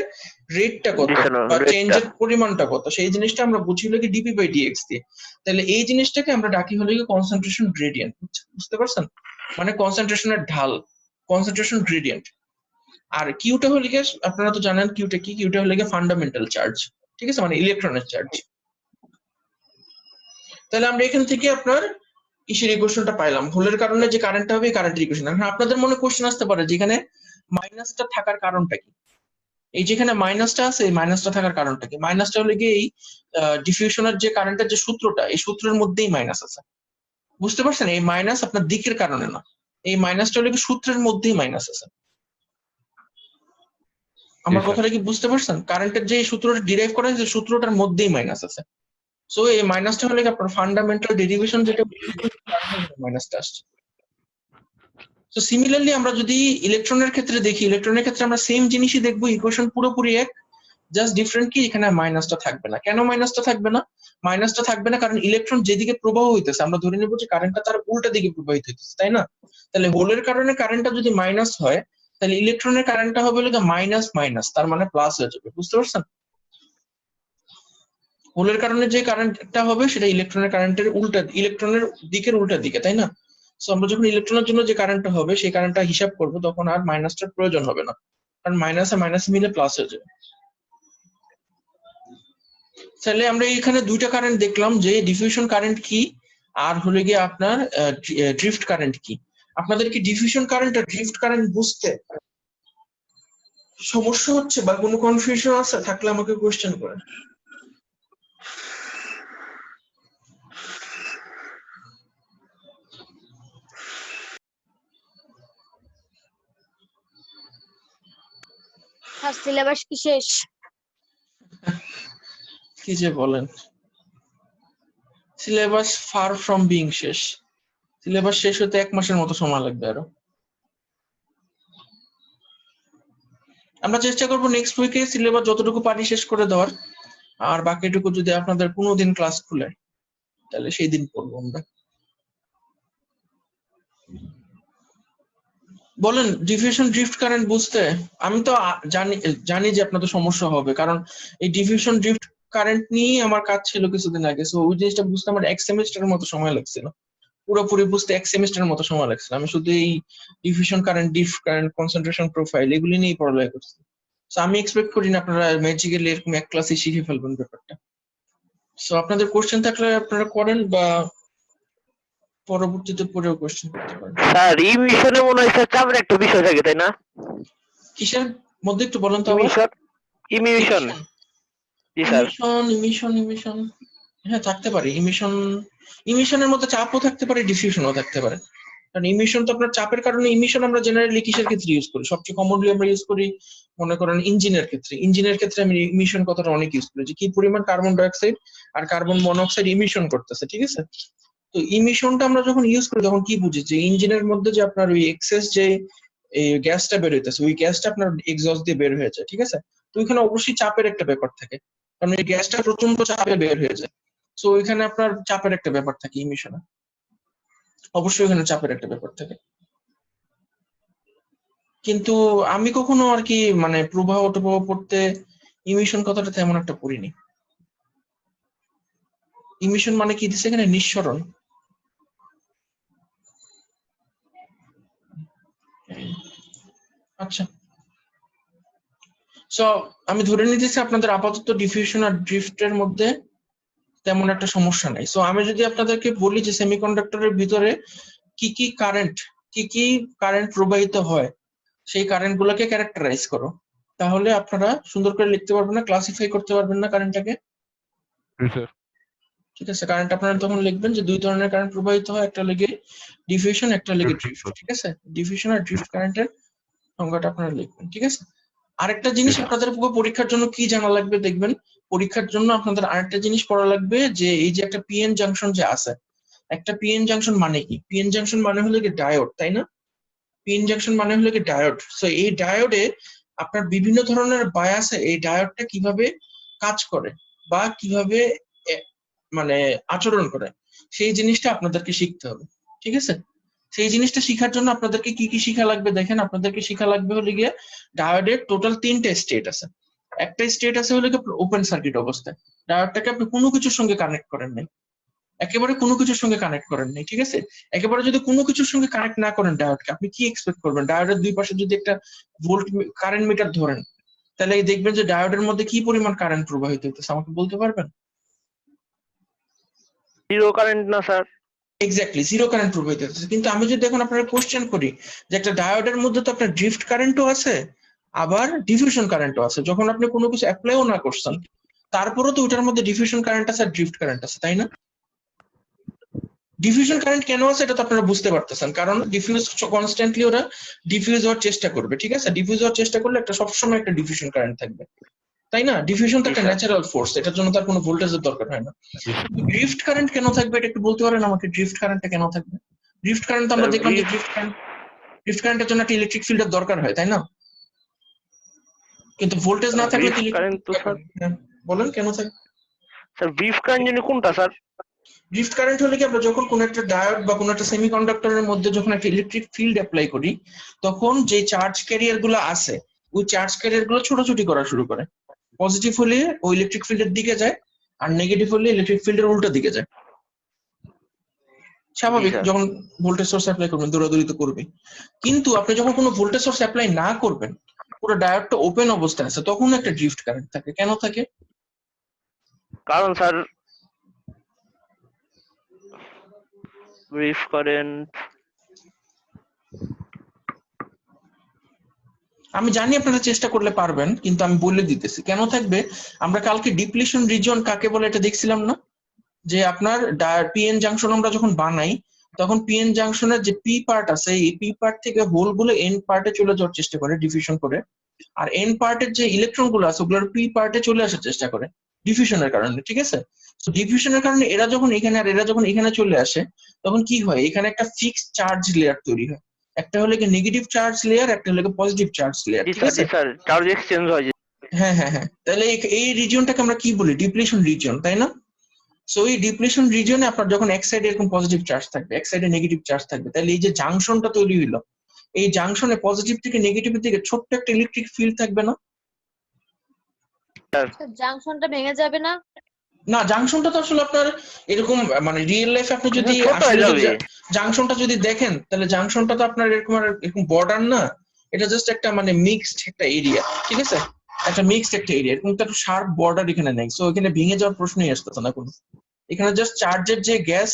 রেটটা কত বা চেঞ্জের পরিমাণটা কত, সেই জিনিসটা আমরা বুঝি হলো কি ডিপি বাই ডিএক্স দিয়ে। তাহলে এই জিনিসটাকে আমরা ডাকি হলো কি কনসেন্ট্রেশন গ্রেডিয়েন্ট। বুঝতে পারছেন? মানে কনসেন্ট্রেশনের ঢাল, কনসেন্ট্রেশন গ্রেডিয়েন্ট। আর কিউটা হলে কি, আপনারা তো জানেন কিউটা কি? কিউটা হলে কি ফান্ডামেন্টাল চার্জ, ঠিক আছে? মানে ইলেকট্রনের চার্জ। তাহলে আমরা এখান থেকে আপনার কিসের ইকুয়েশনটা পাইলাম? হোলের কারণে যে কারেন্টটা হবে, কারেন্টের ইকুয়েশন। এখন আপনাদের মনে কোশ্চেন আসতে পারে যেখানে মাইনাসটা থাকার কারণটা কি? এই যেখানে মাইনাসটা আছে, এই মাইনাসটা থাকার কারণটা কি? মাইনাসটা হলো কি এই ডিফিউশনের যে কারেন্টের যে সূত্রটা, এই সূত্রের মধ্যেই মাইনাস আছে। বুঝতে পারছেন? এই মাইনাস আপনার দিকের কারণে না, এই মাইনাসটা হলো কি সূত্রের মধ্যেই মাইনাস আছে। আমার কথাটা কি বুঝতে পারছেন? কারেন্টের যে সূত্রটা ডিরাইভ করা হয়েছে, সূত্রটার মধ্যেই মাইনাস আছে। সো এই মাইনাসটা হলে আপনার ফান্ডামেন্টাল ডেরিভেশন, যেটা মাইনাসটা আসছে। সো সিমিলারলি আমরা যদি ইলেকট্রনের ক্ষেত্রে দেখি, ইলেকট্রনের ক্ষেত্রে আমরা সেম জিনিসই দেখবো, ইকুয়েশন পুরোপুরি এক, জাস্ট ডিফারেন্ট কি এখানে মাইনাসটা থাকবে না। কেন মাইনাসটা থাকবে না? মাইনাসটা থাকবে না কারণ ইলেকট্রন যেদিকে প্রবাহ হইতেছে, আমরা ধরে নেবো যে কারেন্টটা তার উল্টা দিকে প্রবাহিত হইতেছে, তাই না? তাহলে হোলের কারণে কারেন্টটা যদি মাইনাস হয়, তাহলে ইলেকট্রনের কারেন্টটা হবে মাইনাস মাইনাস, তার মানে প্লাস হয়ে যাবে। বুঝতে পারছেন? হোলের কারণে যে কারেন্টটা হবে সেটা ইলেকট্রনের কারেন্টের উল্টা, ইলেকট্রনের দিকের উল্টা দিকে, তাই না? সো আমরা যখন ইলেকট্রনের জন্য যে কারেন্টটা হবে সেই কারেন্টটা হিসাব করব, তখন আর মাইনাসটার প্রয়োজন হবে না, কারণ মাইনাস আর মাইনাস মিলে প্লাস হয়ে যাবে। তাহলে আমরা এখানে দুইটা কারেন্ট দেখলাম, যে ডিফিউশন কারেন্ট কি আর হলে গিয়ে আপনার ড্রিফট কারেন্ট কি। আপনাদের কি ডিফিউশন কারেন্ট আর ড্রিফট কারেন্ট বুঝতে সমস্যা হচ্ছে বা কোনো কনফিউশন আছে? থাকলে আমাকে কোশ্চেন করেন। স্যার সিলেবাস কি শেষ? কি যে বলেন, সিলেবাস ফার ফ্রম বিং শেষ। সিলেবাস শেষ হতে 1 মাসের মতো সময় লাগবে আরো। আমরা চেষ্টা করবো নেক্সট উইকে সিলেবাস যতটুকু পারি শেষ করে দেওয়ার। আর বাকিটুকু যদি আপনাদের কোনোদিন ক্লাস খুলে তাহলে সেই দিন পড়বো আমরা। বলেন ডিফিউশন ড্রিফট কারেন্ট বুঝতে আমি তো জানি যে আপনাদের সমস্যা হবে, কারণ এই ডিফিউশন ড্রিফট কারেন্ট নিয়ে আমার কাজ ছিল কিছুদিন আগে। সো ওই জিনিসটা বুঝতে আমার 1 সেমিস্টারের মতো সময় লাগছিল, পুরোপুরি বুঝতে 1 সেমিস্টারের মতো সময় লাগছিল। আমি শুধু এই diffusion current, drift current, concentration profile এগুলি নিয়েই পড়ালেখা করছি। সো আমি এক্সপেক্ট করি না আপনারা ম্যাজিক্যালি এরকম এক ক্লাসে শিখে ফেলবেন ব্যাপারটা। সো আপনাদের কোশ্চেন থাকলে আপনারা করেন বা পরবর্তীতে পরেও কোশ্চেন করতে পারেন। স্যার ইমিশনে মনে হয় স্যার চাপের একটা বিষয় থাকে তাই না? কিসের মধ্যে একটু বলেন তো? ইমিশন জি স্যার। ইমিশন হ্যাঁ থাকতে পারে। ইমিশনের মধ্যে চাপও থাকতে পারে, ডিফিউশনও থাকতে পারে। কারণ ইমিশন তো আপনার চাপের কারণে, ইমিশন আমরা জেনারেলি কিসের ক্ষেত্রে ইউজ করি? সবচেয়ে কমনলি আমরা ইউজ করি মনে করেন ইঞ্জিনের ক্ষেত্রে। ইঞ্জিনের ক্ষেত্রে আমি ইমিশন কথাটা অনেক ইউজ করি, যে কি পরিমাণ কার্বন ডাইঅক্সাইড আর কার্বন মনোক্সাইড ইমিশন করতেছে, ঠিক আছে? তো ইমিশনটা আমরা যখন ইউজ করি তখন কি বুঝি? যে ইঞ্জিনের মধ্যে যে আপনার ওই এক্সেস যে গ্যাসটা বের হইতেছে, ওই গ্যাসটা আপনার এক্সস্ট দিয়ে বের হয়ে যায়, ঠিক আছে? তো ওইখানে অবশ্যই চাপের একটা ব্যাপার থাকে, কারণ এই গ্যাসটা প্রচন্ড চাপে বের হয়ে যায়। সো ওইখানে আপনার চাপের একটা ব্যাপার থাকে ইমিশনে, অবশ্যই ওখানে চাপের একটা ব্যাপার থাকে। কিন্তু আমি কখনো আর কি মানে প্রবাহ টবাহ পড়তে ইমিশন কথাটা তেমন একটা পড়িনি। ইমিশন মানে কি দিচ্ছে এখানে? নিঃসরণ। আচ্ছা, সো আমি ধরে নিতেছি আপনাদের আপাতত ডিফিউশন আর ড্রিফটের মধ্যে তেমন একটা সমস্যা নাই। সো আমি যদি আপনাদেরকে বলি যে সেমিকন্ডাক্টরের ভিতরে কি কি কারেন্ট প্রবাহিত হয়, সেই কারেন্ট গুলোকে ক্যারেক্টারাইজ করো, তাহলে আপনারা সুন্দর করে লিখতে পারবেন না, ক্লাসিফাই করতে পারবেন না কারেন্টটাকে? ঠিক আছে, কারেন্ট আপনারা তখন লিখবেন যে দুই ধরনের কারেন্ট প্রবাহিত হয়, একটা লেগে ডিফিউশন, একটা লেগে ড্রিফট। ঠিক আছে, ডিফিউশন আর ড্রিফট কারেন্টের সংজ্ঞাটা আপনারা লিখবেন। ঠিক আছে, আরেকটা জিনিস আপনাদের পরীক্ষার জন্য কি জানা লাগবে দেখবেন, পরীক্ষার জন্য আপনাদের আরেকটা জিনিস পড়া লাগবে, যে এই যে একটা পিএন জাংশন যে আছে, একটা পিএন জাংশন মানে কি? পিএন জাংশন মানে হলো কি ডায়োড, তাই না? পিএন জাংশন মানে হলো কি ডায়োড। সো এই ডায়োডে আপনার বিভিন্ন ধরনের বায়াসে এই ডায়োডটা কিভাবে কাজ করে বা কিভাবে মানে আচরণ করে, সেই জিনিসটা আপনাদেরকে শিখতে হবে। ঠিক আছে, সেই জিনিসটা শেখার জন্য আপনাদেরকে কি কি শিখা লাগবে দেখেন, আপনাদেরকে শিখা লাগবে হলে গিয়ে ডায়োডের টোটাল 3টে স্টেট আছে। একটা স্টেট আছে হলে ওপেন সার্কিট অবস্থায়, ডায়োডটাকে আপনি কোনো কিছুর সঙ্গে কানেক্ট করেন নাই, একেবারে কোনো কিছুর সঙ্গে কানেক্ট করেন নাই। ঠিক আছে, একেবারে যদি কোনো কিছুর সঙ্গে কানেক্ট না করেন ডায়োডকে, আপনি কি এক্সপেক্ট করবেন? ডায়োডের দুই পাশে যদি একটা ভোল্ট কারেন্ট মিটার ধরেন, তাহলে দেখবেন যে ডায়োডের মধ্যে কি পরিমাণ কারেন্ট প্রবাহিত হইতেছে, আমাকে বলতে পারবেন? জিরো কারেন্ট না স্যার? এক্স্যাক্টলি, জিরো কারেন্ট প্রবাহিত হচ্ছে। কিন্তু আমি যদি এখন আপনারা কোশ্চেন করি যে একটা ডায়োডের মধ্যে তো আপনার ড্রিফট কারেন্টও আছে, আবার ডিফিউশন কারেন্টও আছে, যখন আপনি কোনো কিছু অ্যাপ্লাইও না করছেন তারপরও তো ওটার মধ্যে ডিফিউশন কারেন্ট আছে আর ড্রিফট কারেন্ট আছে, তাই না? ডিফিউশন কারেন্ট কেন আছে এটা তো আপনারা বুঝতে পারতেছেন, কারণ ডিফিউজ কনস্ট্যান্টলি ওরা ডিফিউজ হওয়ার চেষ্টা করবে। ঠিক আছে, ডিফিউজ হওয়ার চেষ্টা করলে একটা সবসময় একটা ডিফিউশন কারেন্ট থাকবে, তাই না? ডিফিউশন তো একটা ন্যাচারাল ফোর্স, এটার জন্য তার কোনো ভোল্টেজের দরকার হয় না। ড্রিফট কারেন্ট কেন থাকবে এটা একটু বলতে পারেন আমাকে? ড্রিফট কারেন্টটা কেন থাকবে? ড্রিফট কারেন্ট তো আমরা দেখলাম যে ড্রিফট কারেন্টের জন্য একটা ইলেকট্রিক ফিল্ডের দরকার হয়, তাই না? কিন্তু ভোল্টেজ না থাকলে বলেন কেন থাকবে? স্যার ড্রিফট কারেন্ট জানি কোনটা স্যার? ড্রিফট কারেন্ট হলে কি আমরা যখন কোন একটা ডায়োড বা কোন একটা সেমিকন্ডাক্টরের মধ্যে যখন একটা ইলেকট্রিক ফিল্ড অ্যাপ্লাই করি, তখন যে চার্জ ক্যারিয়ার গুলো আছে ওই চার্জ ক্যারিয়ার গুলো ছোটাছুটি করা শুরু করে। পজিটিভ হলে ওই ইলেকট্রিক ফিল্ডের দিকে যায়, আর নেগেটিভ হলে ইলেকট্রিক ফিল্ডের উল্টো দিকে যায়। স্বাভাবিক, যখন ভোল্টেজ সোর্স অ্যাপ্লাই করবেন দৌড়াদৌড়ি তো করবে। কিন্তু আপনি যখন কোনো ভোল্টেজ সোর্স অ্যাপ্লাই না করবেন, পুরো ডায়োডটা ওপেন অবস্থায় আছে, তখন একটা ড্রিফট কারেন্ট থাকে। কেন থাকে? কারণ স্যার ড্রিফট কারেন্ট, আমি জানি আপনারা চেষ্টা করলে পারবেন, কিন্তু আমি বলে দিতেছি কেন থাকবে। আমরা কালকে ডিপ্লিশন রিজন কাকে বলে এটা দেখছিলাম না, যে আপনার পিএন জাংশন আমরা যখন বানাই তখন পিএন জাংশনের যে পি পার্ট আছে, এই পি পার্ট থেকে হোল গুলো এন পার্টে চলে যাওয়ার চেষ্টা করে ডিফিউশন করে, আর এন পার্টের যে ইলেকট্রন গুলো আছে ওগুলোর পি পার্টে চলে আসার চেষ্টা করে ডিফিউশনের কারণে। ঠিক আছে, তো ডিফিউশনের কারণে এরা যখন এখানে আর এরা যখন এখানে চলে আসে, তখন কি হয়? এখানে একটা ফিক্সড চার্জ লেয়ার তৈরি হয়, একটা হলো কি নেগেটিভ চার্জ লেয়ার, একটা হলো কি পজিটিভ চার্জ লেয়ার। ঠিক আছে স্যার চার্জ এক্সচেঞ্জ হয়। হ্যাঁ হ্যাঁ হ্যাঁ, তাহলে এই রিজিয়নটাকে আমরা কি বলি? ডিপ্লিশন রিজিয়ন, তাই না? সো এই ডিপ্লিশন রিজিয়নে আপনার যখন এক সাইডে এরকম পজিটিভ চার্জ থাকবে, এক সাইডে নেগেটিভ চার্জ থাকবে, তাহলে এই যে জাংশনটা তৈরি হইলো, এই জাংশনে পজিটিভ থেকে নেগেটিভের দিকে ছোট্ট একটা ইলেকট্রিক ফিল্ড থাকবে না? জাংশনটা ভেঙে যাবে না? না, জাংশনটা তো আসলে আপনার এরকম মানে রিয়েল লাইফে আপনি যদি ছোট হয়ে আসলে যাবে। জাংশনটা যদি দেখেন, তাহলে জাংশনটা তো আপনার এরকম এরকম বর্ডার না, এটা জাস্ট একটা মানে মিক্সড একটা এরিয়া, ঠিক আছে? একটা মিক্সড একটা এরিয়া, এরকম তো একটা শার্প বর্ডার এখানে নেই, সো এখানে ভেঙে যাওয়ার প্রশ্নই আসতো না কোনো। এখানে জাস্ট চার্জের যে গ্যাস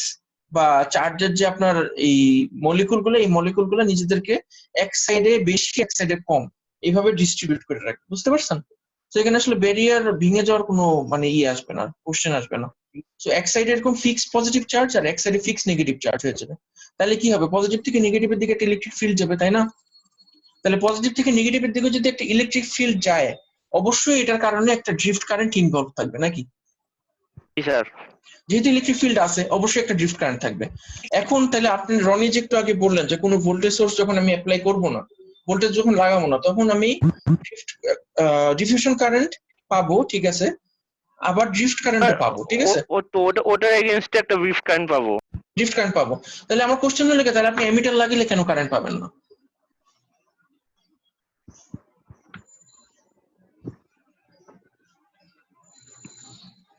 বা চার্জের যে আপনার এই মলিকুল গুলো, এই মলিকুল গুলো নিজেদেরকে এক সাইডে বেশি এক সাইডে কম এইভাবে ডিস্ট্রিবিউট করে রাখে, বুঝতে পারছেন? তো এখানে আসলে ব্যারিয়ার ভেঙে যাওয়ার কোনো মানে আসবে না, কোশ্চেন আসবে না। তো এক সাইডে এরকম ফিক্স পজিটিভ চার্জ আর এক সাইডে ফিক্স নেগেটিভ চার্জ হয়ে যাবে, তাহলে কি হবে? পজিটিভ থেকে নেগেটিভের দিকে একটা ইলেকট্রিক ফিল্ড যাবে, তাই না? তাহলে পজিটিভ থেকে নেগেটিভের দিকে যদি একটা ইলেকট্রিক ফিল্ড যায়, অবশ্যই এটার কারণে একটা ড্রিফট কারেন্ট ইনভলভ থাকবে, নাকি? জি স্যার। যেহেতু ইলেকট্রিক ফিল্ড আছে, অবশ্যই একটা ড্রিফট কারেন্ট থাকবে। এখন তাহলে আপনি রনি যে একটু আগে বললেন যে কোনো ভোল্টেজ সোর্স যখন আমি অ্যাপ্লাই করব না, ভোল্টেজ যখন লাগাবো না, তখন আমি ডিফিউশন কারেন্ট পাবো, ঠিক আছে, আবার ড্রিফট কারেন্টও পাবো, ঠিক আছে? ওটার এগেইনস্টে একটা ড্রিফট কারেন্ট পাবো। ড্রিফট কারেন্ট পাবো। তাহলে আমার কোশ্চেন হলো কি, তাহলে আপনি এমিটার লাগিয়ে কেন কারেন্ট পাবেন না?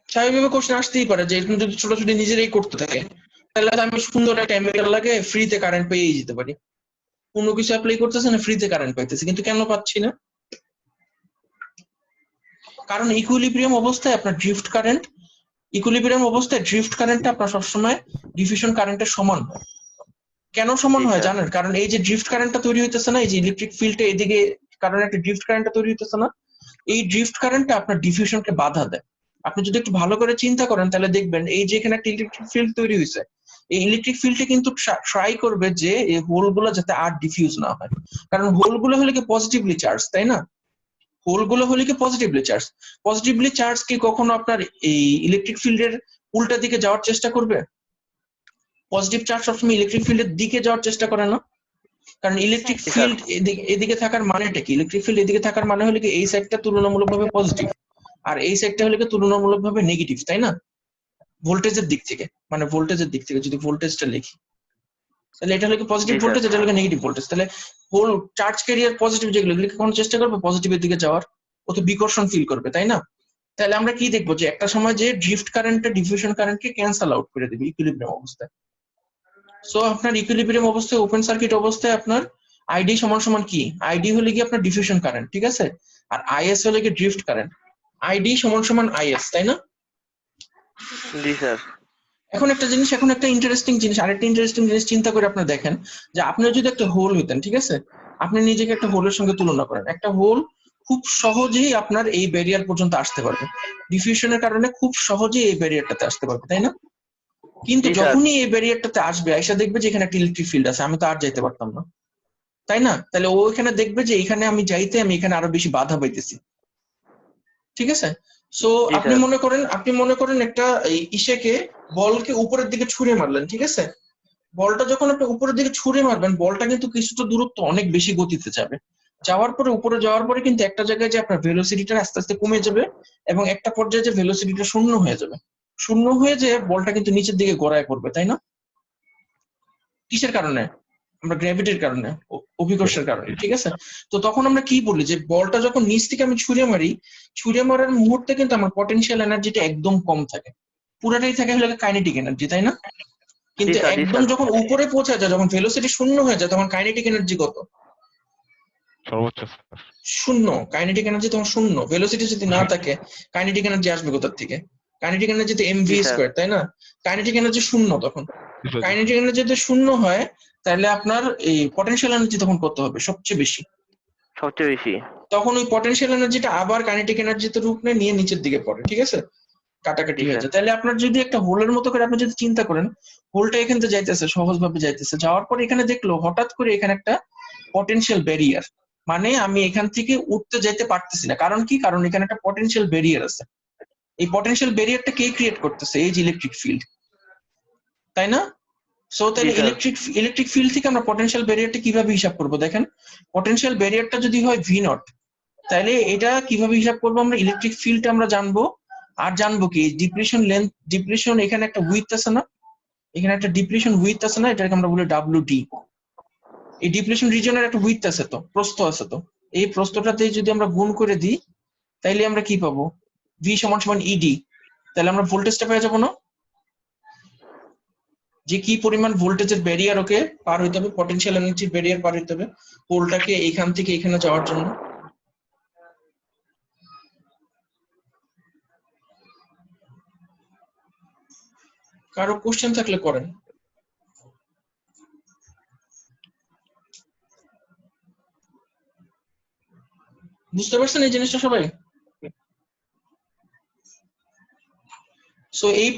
স্বাভাবিকভাবে কোশ্চেন আসতেই পারে যে এরকম যদি ছোটাছুটি নিজেরাই করতে থাকে, তাহলে আমি সুন্দর একটা এমিটার লাগে ফ্রিতে কারেন্ট পেয়েই যেতে পারি। কোনো কিছু অ্যাপ্লাই করতেছে না, ফ্রিতে কারেন্ট পাইতেছে, কিন্তু কেন পাচ্ছি না? কারণ ইকুইলিব্রিয়াম অবস্থায় আপনার ড্রিফট কারেন্ট, ইকুইলিব্রিয়াম অবস্থায় ড্রিফট কারেন্টটা আপনার সবসময় ডিফিউশন কারেন্টের সমান হয়। কেন সমান হয় জানেন? কারণ এই যে ড্রিফট কারেন্টটা তৈরি হইতেছে না, এই যে ইলেকট্রিক ফিল্ডে এদিকে কারণে একটা ড্রিফট কারেন্টটা তৈরি হইতেছে না, এই ড্রিফট কারেন্টটা আপনার ডিফিউশনকে বাধা দেয়। আপনি যদি একটু ভালো করে চিন্তা করেন, তাহলে দেখবেন এই যে এখানে একটা ইলেকট্রিক ফিল্ড তৈরি হয়েছে, এই ইলেকট্রিক ফিল্ডে কিন্তু ট্রাই করবে যে এই হোলগুলো যাতে আর ডিফিউজ না হয়, কারণ হোলগুলো হলে কি পজিটিভলি চার্জ, তাই না? হোলগুলো হলে কি পজিটিভলি চার্জ, পজিটিভলি চার্জ কি কখনো আপনার এই ইলেকট্রিক ফিল্ডের উল্টা দিকে যাওয়ার চেষ্টা করবে? পজিটিভ চার্জ সবসময় ইলেকট্রিক ফিল্ডের দিকে যাওয়ার চেষ্টা করে না, কারণ ইলেকট্রিক ফিল্ড এদিকে থাকার মানেটা কি? ইলেকট্রিক ফিল্ড এদিকে থাকার মানে হলো কি এই সাইডটা তুলনামূলকভাবে পজিটিভ আর এই সাইডটা হলো কি তুলনামূলকভাবে নেগেটিভ, তাই না? ভোল্টেজের দিক থেকে, মানে ভোল্টেজের দিক থেকে যদি ভোল্টেজটা লিখি, তাহলে এটা হলো কি পজিটিভ ভোল্টেজ, এটা হলো নেগেটিভ ভোল্টেজ। তাহলে হোল চার্জ ক্যারিয়ার পজিটিভ যেগুলো, এগুলোকে কোন চেষ্টা করবে পজিটিভের দিকে যাওয়ার, ও তো বিকর্ষণ ফিল করবে, তাই না? তাহলে আমরা কি দেখবো যে একটা সময় যে ড্রিফট কারেন্টটা ডিফিউশন কারেন্টকে ক্যান্সেল আউট করে দেবে ইকুইলিব্রিয়াম অবস্থায়। সো আপনার ইকুইলিব্রিয়াম অবস্থায়, ওপেন সার্কিট অবস্থায় আপনার আইডি সমান সমান কি? আইডি হলে কি আপনার ডিফিউশন কারেন্ট, ঠিক আছে, আর আইএস হলে কি ড্রিফট কারেন্ট। আইডি সমান সমান আইএস, তাই না? জি স্যার। এখন একটা ইন্টারেস্টিং জিনিস, আরেকটা ইন্টারেস্টিং জিনিস চিন্তা করে আপনি দেখেন যে আপনি যদি একটা হোল হইতেন, ঠিক আছে, আপনি নিজেকে একটা হোলের সঙ্গে তুলনা করেন, একটা হোল খুব সহজেই আপনার এই ব্যারিয়ার পর্যন্ত আসতে পারবে, ডিফিউশনের কারণে খুব সহজেই এই ব্যারিয়ারটাতে আসতে পারবে, তাই না? কিন্তু যখনই এই ব্যারিয়ারটাতে আসবে, আইসা দেখবে যে এখানে একটা ইলেকট্রিক ফিল্ড আছে, আমি তো আর যাইতে পারতাম না, তাই না? তাহলে ও এখানে দেখবে যে এখানে আমি যাইতে, আমি এখানে আরো বেশি বাধা পাইতেছি, ঠিক আছে? সো আপনি মনে করেন একটা ইসেকে, বলকে উপরের দিকে ছুঁড়ে মারলেন, ঠিক আছে? বলটা যখন আপনি উপরের দিকে ছুঁড়ে মারবেন, বলটা কিন্তু কিছুটা দূরত্ব অনেক বেশি গতিতে যাবে, যাওয়ার পরে উপরে যাওয়ার পরে কিন্তু একটা জায়গায় যে আপনার ভেলোসিটিটা আস্তে আস্তে কমে যাবে এবং একটা পর্যায়ে যে ভেলোসিটিটা শূন্য হয়ে যাবে, শূন্য হয়ে যে বলটা কিন্তু নিচের দিকে গড়ায় পড়বে, তাই না? কিসের কারণে? আমরা গ্র্যাভিটির কারণে, অভিকর্ষের কারণে, ঠিক আছে? তো তখন আমরা কি বলি যে বলটা যখন নিচ থেকে আমি ছুঁড়ে মারি, ছুঁড়ে মারার মুহূর্তে কিন্তু আমার পটেনশিয়াল এনার্জিটা একদম কম থাকে, পুরাটাই থাকে হলো কাইনেটিক এনার্জি, তাই না? কিন্তু একদম যখন উপরে পৌঁছে যায়, যখন ভেলোসিটি শূন্য হয়ে যায়, তখন কাইনেটিক এনার্জি কত? সর্বোচ্চ শূন্য। কাইনেটিক এনার্জি তখন শূন্য। ভেলোসিটি যদি না থাকে, কাইনেটিক এনার্জি আসবে কোথা থেকে? কাইনেটিক এনার্জি তো mv স্কয়ার, তাই না? কাইনেটিক এনার্জি শূন্য। তখন কাইনেটিক এনার্জি যদি শূন্য হয়, তাহলে আপনার এই পটেনশিয়াল এনার্জি তখন কত হবে? সবচেয়ে বেশি। তখন ওই পটেনশিয়াল এনার্জিটা আবার কাইনেটিক এনার্জিতে রূপ নিয়ে নিচের দিকে পড়ে, ঠিক আছে, কাটাকাটি হয়ে যায়। তাহলে আপনার যদি একটা হোলের মতো করে আপনি যদি চিন্তা করেন, হোলটা এখান থেকে যাইতেছে, সহজভাবে যাইতেছে, যাওয়ার পর এখানে দেখলো হঠাৎ করে এখানে একটা পটেনশিয়াল ব্যারিয়ার, মানে আমি এখান থেকে উঠতে যেতে পারতেছি না। কারণ কি? কারণ এখানে একটা পটেনশিয়াল ব্যারিয়ার আছে। এই পটেনশিয়াল ব্যারিয়ারটা কে ক্রিয়েট করতেছে? এই যে ইলেকট্রিক ফিল্ড, তাই না? সো তাহলে ইলেকট্রিক ফিল্ড থেকে আমরা পটেনশিয়াল ব্যারিয়ারটা কিভাবে হিসাব করব? দেখেন, পটেনশিয়াল ব্যারিয়ারটা যদি হয় ভি নট, তাহলে এটা কিভাবে হিসাব করবো আমরা? ইলেকট্রিক ফিল্ড আমরা জানবো, আর জানবো কি ডিপ্রেশন লেন্থ, ডিপ্রেশন এখানে একটা উইথ আছে না, এখানে একটা ডিপ্রেশন উইথ আছে না, এটাকে আমরা বলি WD। এই ডিপ্রেশন রিজনের একটা উইথ আছে তো, প্রস্থ আছে তো, এই প্রস্থটাতে যদি আমরা গুণ করে দিই তাইলে আমরা কি পাবো? V সমান সমান ED। তাহলে আমরা ভোল্টেজটা পেয়ে যাবো না, যে কি পরিমাণ ভোল্টেজের ব্যারিয়ার ওকে পার হইতে হবে, পটেনশিয়াল এনার্জির ব্যারিয়ার পার হইতে হবে পোলটাকে এইখান থেকে এখানে যাওয়ার জন্য। কারো কোশ্চেন থাকলে করেন। বুঝতে পারছেন এই জিনিসটা সবাই? সো এই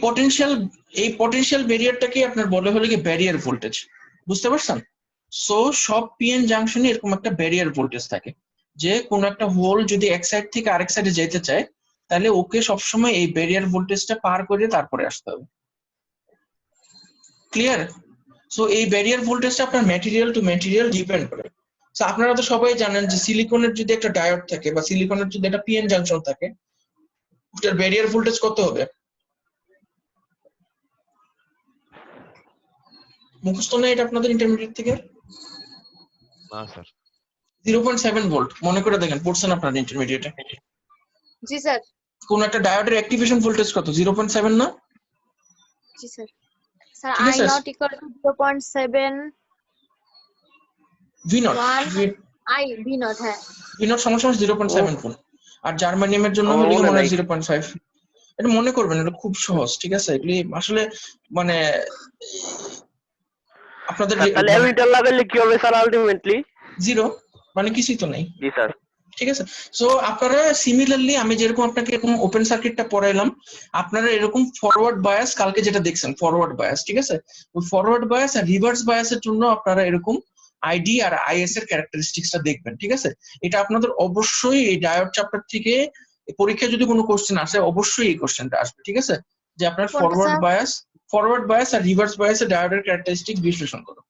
পটেনশিয়াল ব্যারিয়ারটাকে আপনার বলে হলো কি ব্যারিয়ার ভোল্টেজ। বুঝতে পারছেন? সো সব পিএন জাংশনে এরকম একটা ব্যারিয়ার ভোল্টেজ থাকে, যে কোন একটা হোল যদি এক সাইড থেকে আরেক সাইডে যেতে চায় তাহলে ওকে সবসময় এই ব্যারিয়ার ভোল্টেজটা পার করে তারপরে আসতে হবে। ক্লিয়ার? সো এই ব্যারিয়ার ভোল্টেজটা আপনার ম্যাটেরিয়াল টু ম্যাটেরিয়াল ডিপেন্ড করে। সো আপনারা তো সবাই জানেন যে সিলিকনের যদি একটা ডায়োড থাকে বা সিলিকনের যদি একটা পিএন জাংশন থাকে, ওটার ব্যারিয়ার ভোল্টেজ কত হবে? মুখস্থ না এটা আপনাদের ইন্টারমিডিয়েট থেকে? না স্যার। 0.7 ভোল্ট মনে করে দেখেন, পড়ছেন আপনার ইন্টারমিডিয়েটে। জি স্যার। কোন একটা ডায়োডের অ্যাক্টিভেশন ভোল্টেজ কত? 0.7 না? জি স্যার। স্যার ঠিক I আছে, not equal to 0.7 V naught, 1 I V not, হ্যাঁ। ভি নট সমান সমান 0.7 ভোল্ট। আর জার্মানিয়ামের জন্য আমার হলো মনে মনে হয় নাই। 0.5। এটা মনে করবেন, এটা খুব সহজ। ঠিক আছে, এগুলি আসলে মানে আপনাদের স্যার তাহলে অ্যামিটার লাগাইলে কি হবে স্যার আলটিমেটলি? জিরো, মানে কিছুই তো নেই। জি স্যার। ঠিক আছে, সো আপনারা সিমিলারলি আমি যেরকম আপনাকে এরকম ওপেন সার্কিটটা পড়াইলাম, আপনারা এরকম ফরওয়ার্ড বায়াস কালকে যেটা দেখছেন ফরওয়ার্ড বায়াস, ঠিক আছে, ওই ফরওয়ার্ড বায়াস আর রিভার্স বায়াসের জন্য আপনারা এরকম আইডি আর আইএস এর ক্যারেক্টারিস্টিক্সটা দেখবেন। ঠিক আছে, এটা আপনাদের অবশ্যই এই ডায়োড চ্যাপ্টার থেকে পরীক্ষায় যদি কোনো কোশ্চেন আসে অবশ্যই এই কোশ্চেনটা আসবে। ঠিক আছে, যে আপনার কোনটা স্যার? ফরওয়ার্ড বায়াস আর রিভার্স বায়াসের ডায়োডের ক্যারেক্টারিস্টিক্স বিশ্লেষণ করো।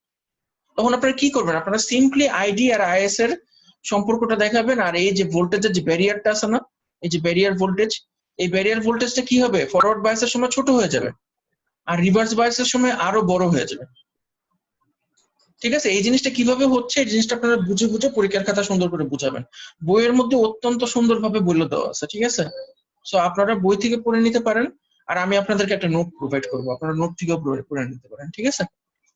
তখন আপনারা কি করবেন? আপনারা সিম্পলি আইডি আর আইএস এর সম্পর্কটা দেখাবেন, আর এই যে ভোল্টেজের যে ব্যারিয়ারটা আছে না, এই যে ব্যারিয়ার ভোল্টেজ, এই ব্যারিয়ার ভোল্টেজটা কি হবে? ফরওয়ার্ড বায়াসের সময় ছোট হয়ে যাবে আর রিভার্স বায়াসের সময় আরো বড় হয়ে যাবে। ঠিক আছে, এই জিনিসটা কিভাবে হচ্ছে এই জিনিসটা আপনারা বুঝে বুঝে পরীক্ষার খাতা সুন্দর করে বুঝাবেন। বইয়ের মধ্যে অত্যন্ত সুন্দরভাবে বলে দেওয়া আছে। ঠিক আছে, সো আপনারা বই থেকে পড়ে নিতে পারেন, আর আমি আপনাদেরকে একটা নোট প্রোভাইড করবো, আপনারা নোট থেকেও পড়ে নিতে পারেন। ঠিক আছে,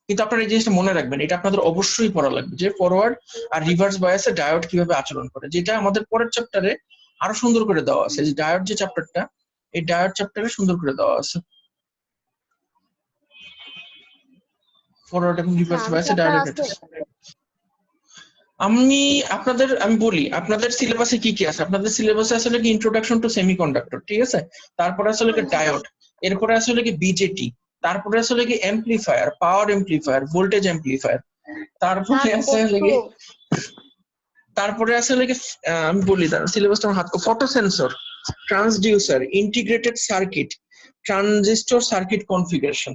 কিন্তু আপনারা এই জিনিসটা মনে রাখবেন, এটা আপনাদের অবশ্যই পড়া লাগবে যে ফরওয়ার্ড আর রিভার্স বায়াসে ডায়োড কিভাবে আচরণ করে, যেটা আমাদের পরের চ্যাপ্টারে আরো সুন্দর করে দেওয়া আছে। যে ডায়োড যে চ্যাপ্টারটা, এই ডায়োড চ্যাপ্টারে সুন্দর করে দেওয়া আছে ফরওয়ার্ড এবং রিভার্স আরো বায়াসে চ্যাপ্টার ডায়োড। আছে? আমি বলি আপনাদের সিলেবাসে কি কি আছে। আপনাদের সিলেবাসে আসলে কি ইন্ট্রোডাকশন টু সেমিকন্ডাক্টর, ঠিক আছে, তারপরে আসলে কি ডায়োড, এরপরে আসলে কি বিজেটি, তারপরে আসলে কি এমপ্লিফায়ার, পাওয়ার এমপ্লিফায়ার, ভোল্টেজ এমপ্লিফায়ার, তারপরে আসলে কি আমি বলি তার সিলেবাসটা আমার হাত, photo sensor, transducer, integrated circuit, transistor circuit configuration.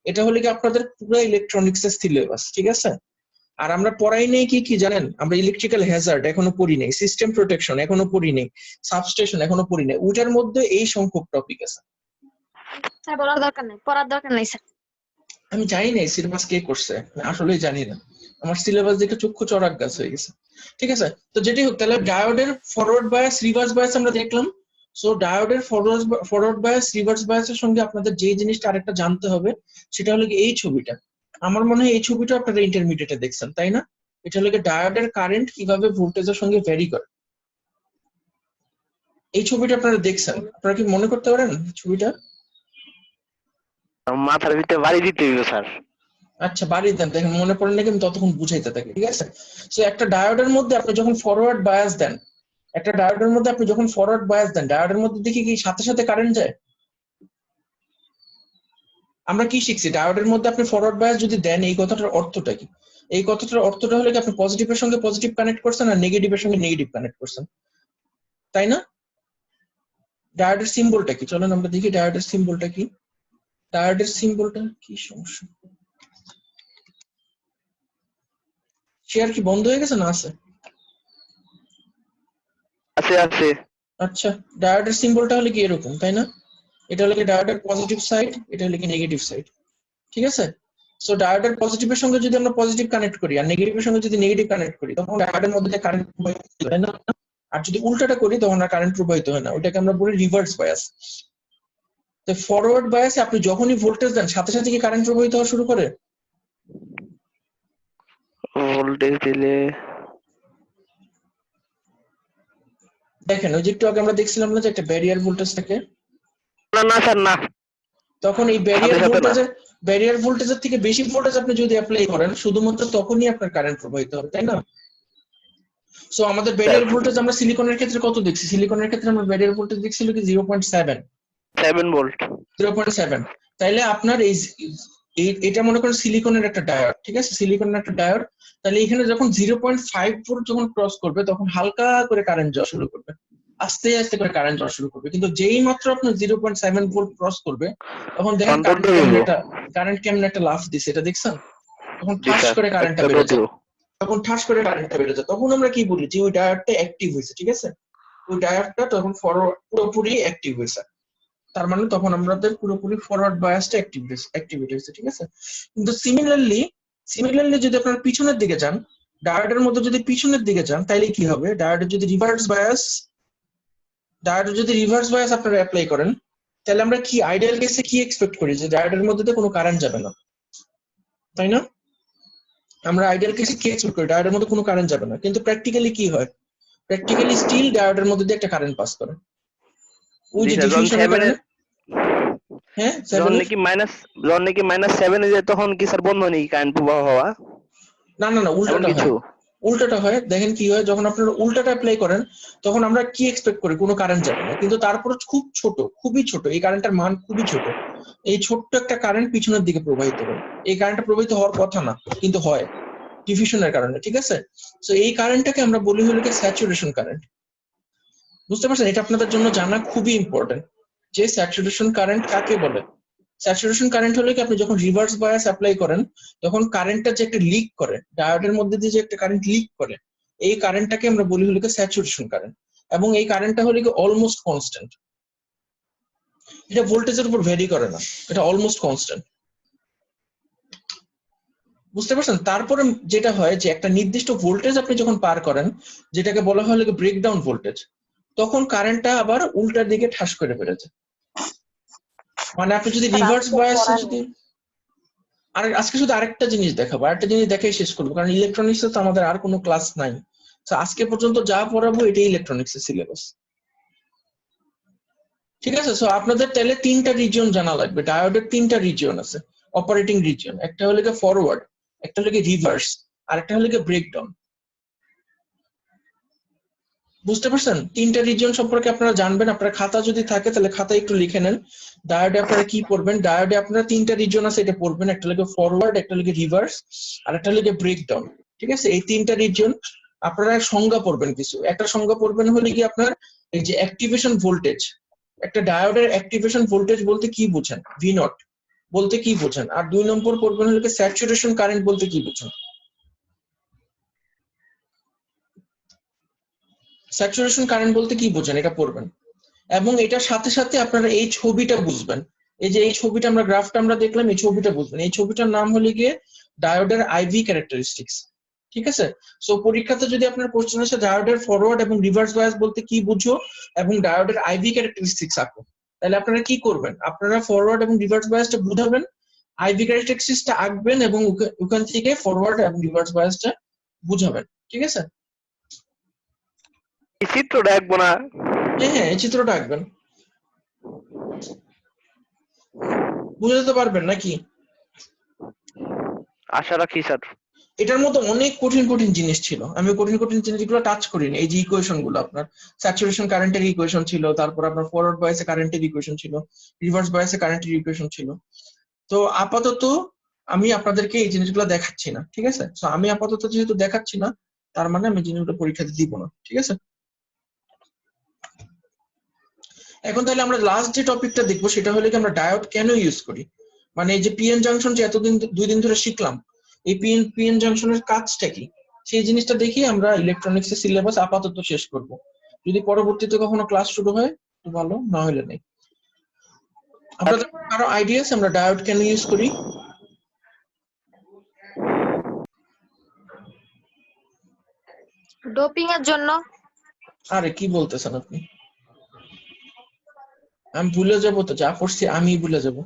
এটা হলো কি আপনাদের পুরো ইলেকট্রনিক্স এর সিলেবাস। ঠিক আছে, আর আমরা পড়াই নেই কি কি জানেন? আমরা ইলেকট্রিক্যাল হ্যাজার্ড এখনো পড়ি নেই, সিস্টেম প্রোটেকশন এখনো পড়ি নেই, সাবস্টেশন এখনো পড়ি নেই। ওইটার মধ্যে এই সংখ্যক টপিক আছে। স্যার বলার দরকার নেই, পড়ার দরকার নেই স্যার। আমি জানি না সিলেবাস কে করছে, আসলেই জানি না। আমার সিলেবাস দেখে চক্ষু চড়াক গাছ হয়ে গেছে। ঠিক আছে, তো যেটি হোক, তাহলে ডায়োডের ফরওয়ার্ড বায়াস রিভার্স বায়াস আমরা দেখলাম। সো ডায়োডের ফরওয়ার্ড বায়াস রিভার্স বায়াসের সঙ্গে আপনাদের যে জিনিসটা আরেকটা জানতে হবে সেটা হলো কি এই ছবিটা। আমার মনে হয় এই ছবিটা আপনারা ইন্টারমিডিয়েটে দেখছেন, তাই না? এটা হলো কি ডায়োডের কারেন্ট কিভাবে ভোল্টেজের সঙ্গে ভ্যারি করে। এই ছবিটা আপনারা দেখছেন, আপনারা কি মনে করতে পারেন ছবিটা? মাথার ভিতরে বাড়ি দিতে হইবে স্যার। আচ্ছা বাড়ি দেন, দেখেন মনে পড়ে নাকি আমি ততক্ষণ বুঝাইতে থাকি। ঠিক আছে, সো একটা ডায়োডের মধ্যে আপনি যখন ফরওয়ার্ড বায়াস দেন, ডায়োডের মধ্যে দেখি কি সাথে সাথে কারেন্ট যায়? আমরা কি শিখছি? ডায়োডের মধ্যে আপনি ফরওয়ার্ড বায়াস যদি দেন, এই কথাটার অর্থটা কি? এই কথাটার অর্থটা হলো কি আপনি পজিটিভের সঙ্গে পজিটিভ কানেক্ট করছেন আর নেগেটিভের সঙ্গে নেগেটিভ কানেক্ট করছেন, তাই না? ডায়োডের সিম্বলটা কি? চলেন আমরা দেখি ডায়োডের সিম্বলটা কি। ডায়োডের সিম্বলটা কি সমস্যা? শেয়ার কি বন্ধ হয়ে গেছে না আছে? আছে আছে। আচ্ছা, ডায়োডের সিম্বলটা হলে কি এরকম, তাই না? এটা হলো কি ডায়োডের পজিটিভ সাইড, এটা হলো কি নেগেটিভ সাইড, ঠিক আছে? সো ডায়োডের পজিটিভের সঙ্গে যদি আমরা পজিটিভ কানেক্ট করি আর নেগেটিভের সঙ্গে যদি নেগেটিভ কানেক্ট করি তখন ডায়োডের মধ্যে কারেন্ট প্রবাহিত হয় না। আর যদি উল্টাটা করি তখন আর কারেন্ট প্রবাহিত হয় না, ওটাকে আমরা বলি রিভার্স বায়াস। তো ফরওয়ার্ড বায়াসে আপনি যখনই ভোল্টেজ দেন সাথে সাথে কি কারেন্ট প্রবাহিত হওয়া শুরু করে? ভোল্টেজ দিলে দেখেন ওই যে একটু আগে আমরা দেখছিলাম না যে একটা ব্যারিয়ার ভোল্টেজ থাকে, না না স্যার না, তখন এই সাথে সাথে না। ব্যারিয়ার ভোল্টেজের থেকে বেশি ভোল্টেজ আপনি যদি অ্যাপ্লাই করেন শুধুমাত্র তখনই আপনার কারেন্ট প্রবাহিত হবে, তাই না? সো আমাদের ব্যারিয়ার ভোল্টেজ আমরা সিলিকনের ক্ষেত্রে কত দেখছি? সিলিকনের ক্ষেত্রে আমরা ব্যারিয়ার ভোল্টেজ দেখছিল কি 0.7 ভোল্ট। 0.7। তাইলে আপনার এটা মনে করেন সিলিকনের একটা ডায়োড, ঠিক আছে? সিলিকনের একটা ডায়োড, তাহলে এখানে যখন 0.5 ভোল্ট যখন ক্রস করবে তখন হালকা করে কারেন্ট যাওয়া শুরু করবে, আস্তে আস্তে করে কারেন্ট যাওয়া শুরু করবে। কিন্তু যেই মাত্র আপনার 0.7 ভোল্ট ক্রস করবে তখন দেখেন কারেন্ট কেমন একটা লাফ দিছে, এটা দেখছেন? তখন ঠাস করে কারেন্টটা বেড়ে যায়, তখন আমরা কি বলি যে ওই ডায়োডটা অ্যাক্টিভ হয়েছে, ঠিক আছে? ওই ডায়োডটা তখন পুরোপুরি অ্যাক্টিভ হয়েছে, তার মানে তখন আমাদের পুরোপুরি ফরওয়ার্ড বায়াসটা অ্যাক্টিভেট হয়েছে, ঠিক আছে? কিন্তু সিমিলারলি যদি আপনারা পিছনের দিকে যান, ডায়োডের মধ্যে যদি পিছনের দিকে যান তাহলে কি হবে? ডায়োডের যদি রিভার্স বায়াস আপনারা অ্যাপ্লাই করেন তাহলে আমরা কি আইডিয়াল কেসে কি এক্সপেক্ট করি? যে ডায়োডের মধ্যে কোনো কারেন্ট যাবে না, তাই না? আমরা আইডিয়াল কেসে কি এক্সপেক্ট করি? ডায়োডের মধ্যে কোনো কারেন্ট যাবে না, কিন্তু প্র্যাকটিক্যালি কি হয়? প্র্যাকটিক্যালি স্টিল ডায়োডের মধ্যে দিয়ে একটা কারেন্ট পাস করে, ওই যে ডিফিউশনের কারণে। হ্যাঁ, যখন নাকি -7 এ যায় তখন কি স্যার বন্ধ নেই কারেন্ট প্রবাহ হওয়া? না, উল্টাটা হয়। দেখেন কি হয়, যখন আপনারা উল্টাটা অ্যাপ্লাই করেন তখন আমরা কি এক্সপেক্ট করি? কোনো কারেন্ট যাবে না, কিন্তু তারপরে খুবই ছোট, এই কারেন্টের মান খুবই ছোট, এই ছোট্ট একটা কারেন্ট পিছনের দিকে প্রবাহিত হয়। এই কারেন্টটা প্রবাহিত হওয়ার কথা না কিন্তু হয় ডিফিউশনের কারণে, ঠিক আছে? সো এই কারেন্টটাকে আমরা বলি হলো কি স্যাচুরেশন কারেন্ট। বুঝতে পারছেন? এটা আপনাদের জন্য জানা খুবই ইম্পর্টেন্ট যে স্যাচুরেশন কারেন্ট কাকে বলে। স্যাচুরেশন কারেন্ট হলো কি আপনি যখন রিভার্স বায়াস অ্যাপ্লাই করেন তখন কারেন্টটা যে একটা লিক করে, ডায়োডের মধ্যে দিয়ে যে একটা কারেন্ট লিক করে, এই কারেন্টটাকে আমরা বলি হলো কি স্যাচুরেশন কারেন্ট। এবং এই কারেন্টটা হলো কি অলমোস্ট কনস্ট্যান্ট, এটা ভোল্টেজের উপর ভ্যারি করে না, এটা অলমোস্ট কনস্ট্যান্ট। বুঝতে পারছেন? তারপরে যেটা হয় যে একটা নির্দিষ্ট ভোল্টেজ আপনি যখন পার করেন, যেটাকে বলা হয় ব্রেকডাউন ভোল্টেজ, তখন কারেন্টটা আবার উল্টার দিকে ঠাস করে বেড়ে যায়। মানে আপনি যদি রিভার্স বায়াসে যদি আর আজকে শুধু আরেকটা জিনিস দেখাবো, আরেকটা জিনিস দেখাই শেষ করবো, কারণ ইলেকট্রনিক্সে তো আমাদের আর কোনো ক্লাস নাই। তো আজকে পর্যন্ত যা পড়াবো এটাই ইলেকট্রনিক্স এর সিলেবাস, ঠিক আছে? সো আপনাদের তাহলে 3টা রিজিয়ন জানা লাগবে। ডায়োডের 3টা রিজিয়ন আছে, অপারেটিং রিজিয়ন। একটা হলো গিয়ে ফরওয়ার্ড, একটা হলো গিয়ে রিভার্স, আর একটা হলো গিয়ে ব্রেকডাউন। বুঝতে পারছেন? 3টা রিজিয়ন সম্পর্কে আপনারা জানবেন। আপনার খাতা যদি থাকে তাহলে খাতায় একটু লিখে নেন। ডায়োডে আপনারা কি পড়বেন? ডায়োডে আপনারা 3টা রিজিয়ন আছে, এটা পড়বেন। একটা হলো ফরওয়ার্ড, একটা হলো রিভার্স, আর একটা হলো ব্রেকডাউন, ঠিক আছে? এই 3টা রিজিয়ন আপনারা সংজ্ঞা পড়বেন কিছু। একটা সংজ্ঞা পড়বেন হলে কি আপনার এই যে অ্যাক্টিভেশন ভোল্টেজ, একটা ডায়োডের অ্যাক্টিভেশন ভোল্টেজ বলতে কি বোঝেন, ভি নট বলতে কি বোঝেন, আর 2 নম্বর পড়বেন হলো স্যাচুরেশন কারেন্ট বলতে কি বোঝেন। স্যাচুরেশন কারেন্ট বলতে কি বোঝেন এটা পড়বেন। এবং এটার সাথে সাথে আপনারা এই ছবিটা বুঝবেন, এই যে এই ছবিটা আমরা গ্রাফটা আমরা দেখলাম, এই ছবিটা বুঝবেন। এই ছবিটার নাম হলো গিয়ে ডায়োডের আইভি ক্যারেক্টারিস্টিক্স, ঠিক আছে? সো পরীক্ষাতে যদি আপনার কোশ্চেন আসে ডায়োডের ফরওয়ার্ড এবং রিভার্স বায়াস বলতে কি বুঝো এবং ডায়োডের আইভি ক্যারেক্টারিস্টিক্স আঁকো, তাহলে আপনারা কি করবেন? আপনারা ফরওয়ার্ড এবং রিভার্স বায়াসটা বুঝাবেন, আইভি ক্যারেক্টারিস্টিক্সটা আঁকবেন এবং ওখান থেকে ফরওয়ার্ড এবং রিভার্স বায়াসটা বুঝাবেন, ঠিক আছে? এই চিত্রটা আঁকবো না? হ্যাঁ, এই চিত্রটা আঁকবেন। বুঝাতে পারবেন নাকি? আশা রাখি স্যার। এটার মধ্যে অনেক কঠিন কঠিন জিনিস ছিল, আমি কঠিন জিনিসগুলো টাচ করিনি। এই যে ইকুয়েশন গুলো, আপনার স্যাচুরেশন কারেন্টের ইকুয়েশন ছিল, তারপর আপনার ফরওয়ার্ড বায়াসে কারেন্টের ইকুয়েশন ছিল, রিভার্স বায়াসে কারেন্টের ইকুয়েশন ছিল। তো আপাতত আমি আপনাদেরকে এই জিনিসগুলো দেখাচ্ছি না, ঠিক আছে? তো আমি আপাতত যেহেতু দেখাচ্ছি না তার মানে আমি জিনিসগুলো পরীক্ষাতে দিব না, ঠিক আছে? এখন তাহলে আমরা লাস্ট যে টপিকটা দেখবো সেটা হলো কি আমরা ডায়োড কেন ইউজ করি, মানে এই যে পিএন জাংশন যে এতদিন 2 দিন ধরে শিখলাম, এই পিএন জাংশনের কাজটা কি সেই জিনিসটা দেখি আমরা ইলেকট্রনিক্স এর সিলেবাস আপাতত শেষ করব। যদি পরবর্তীতে কখনো ক্লাস শুরু হয় তো ভালো, না হলে নেই। আপনাদের আরো আইডিয়া আছে আমরা ডায়োড কেন ইউজ করি? ডোপিং এর জন্য। আরে কি বলতেছেন আপনি? আমি ভুলে যাবো তো, যা পড়ছি আমি ভুলে যাব।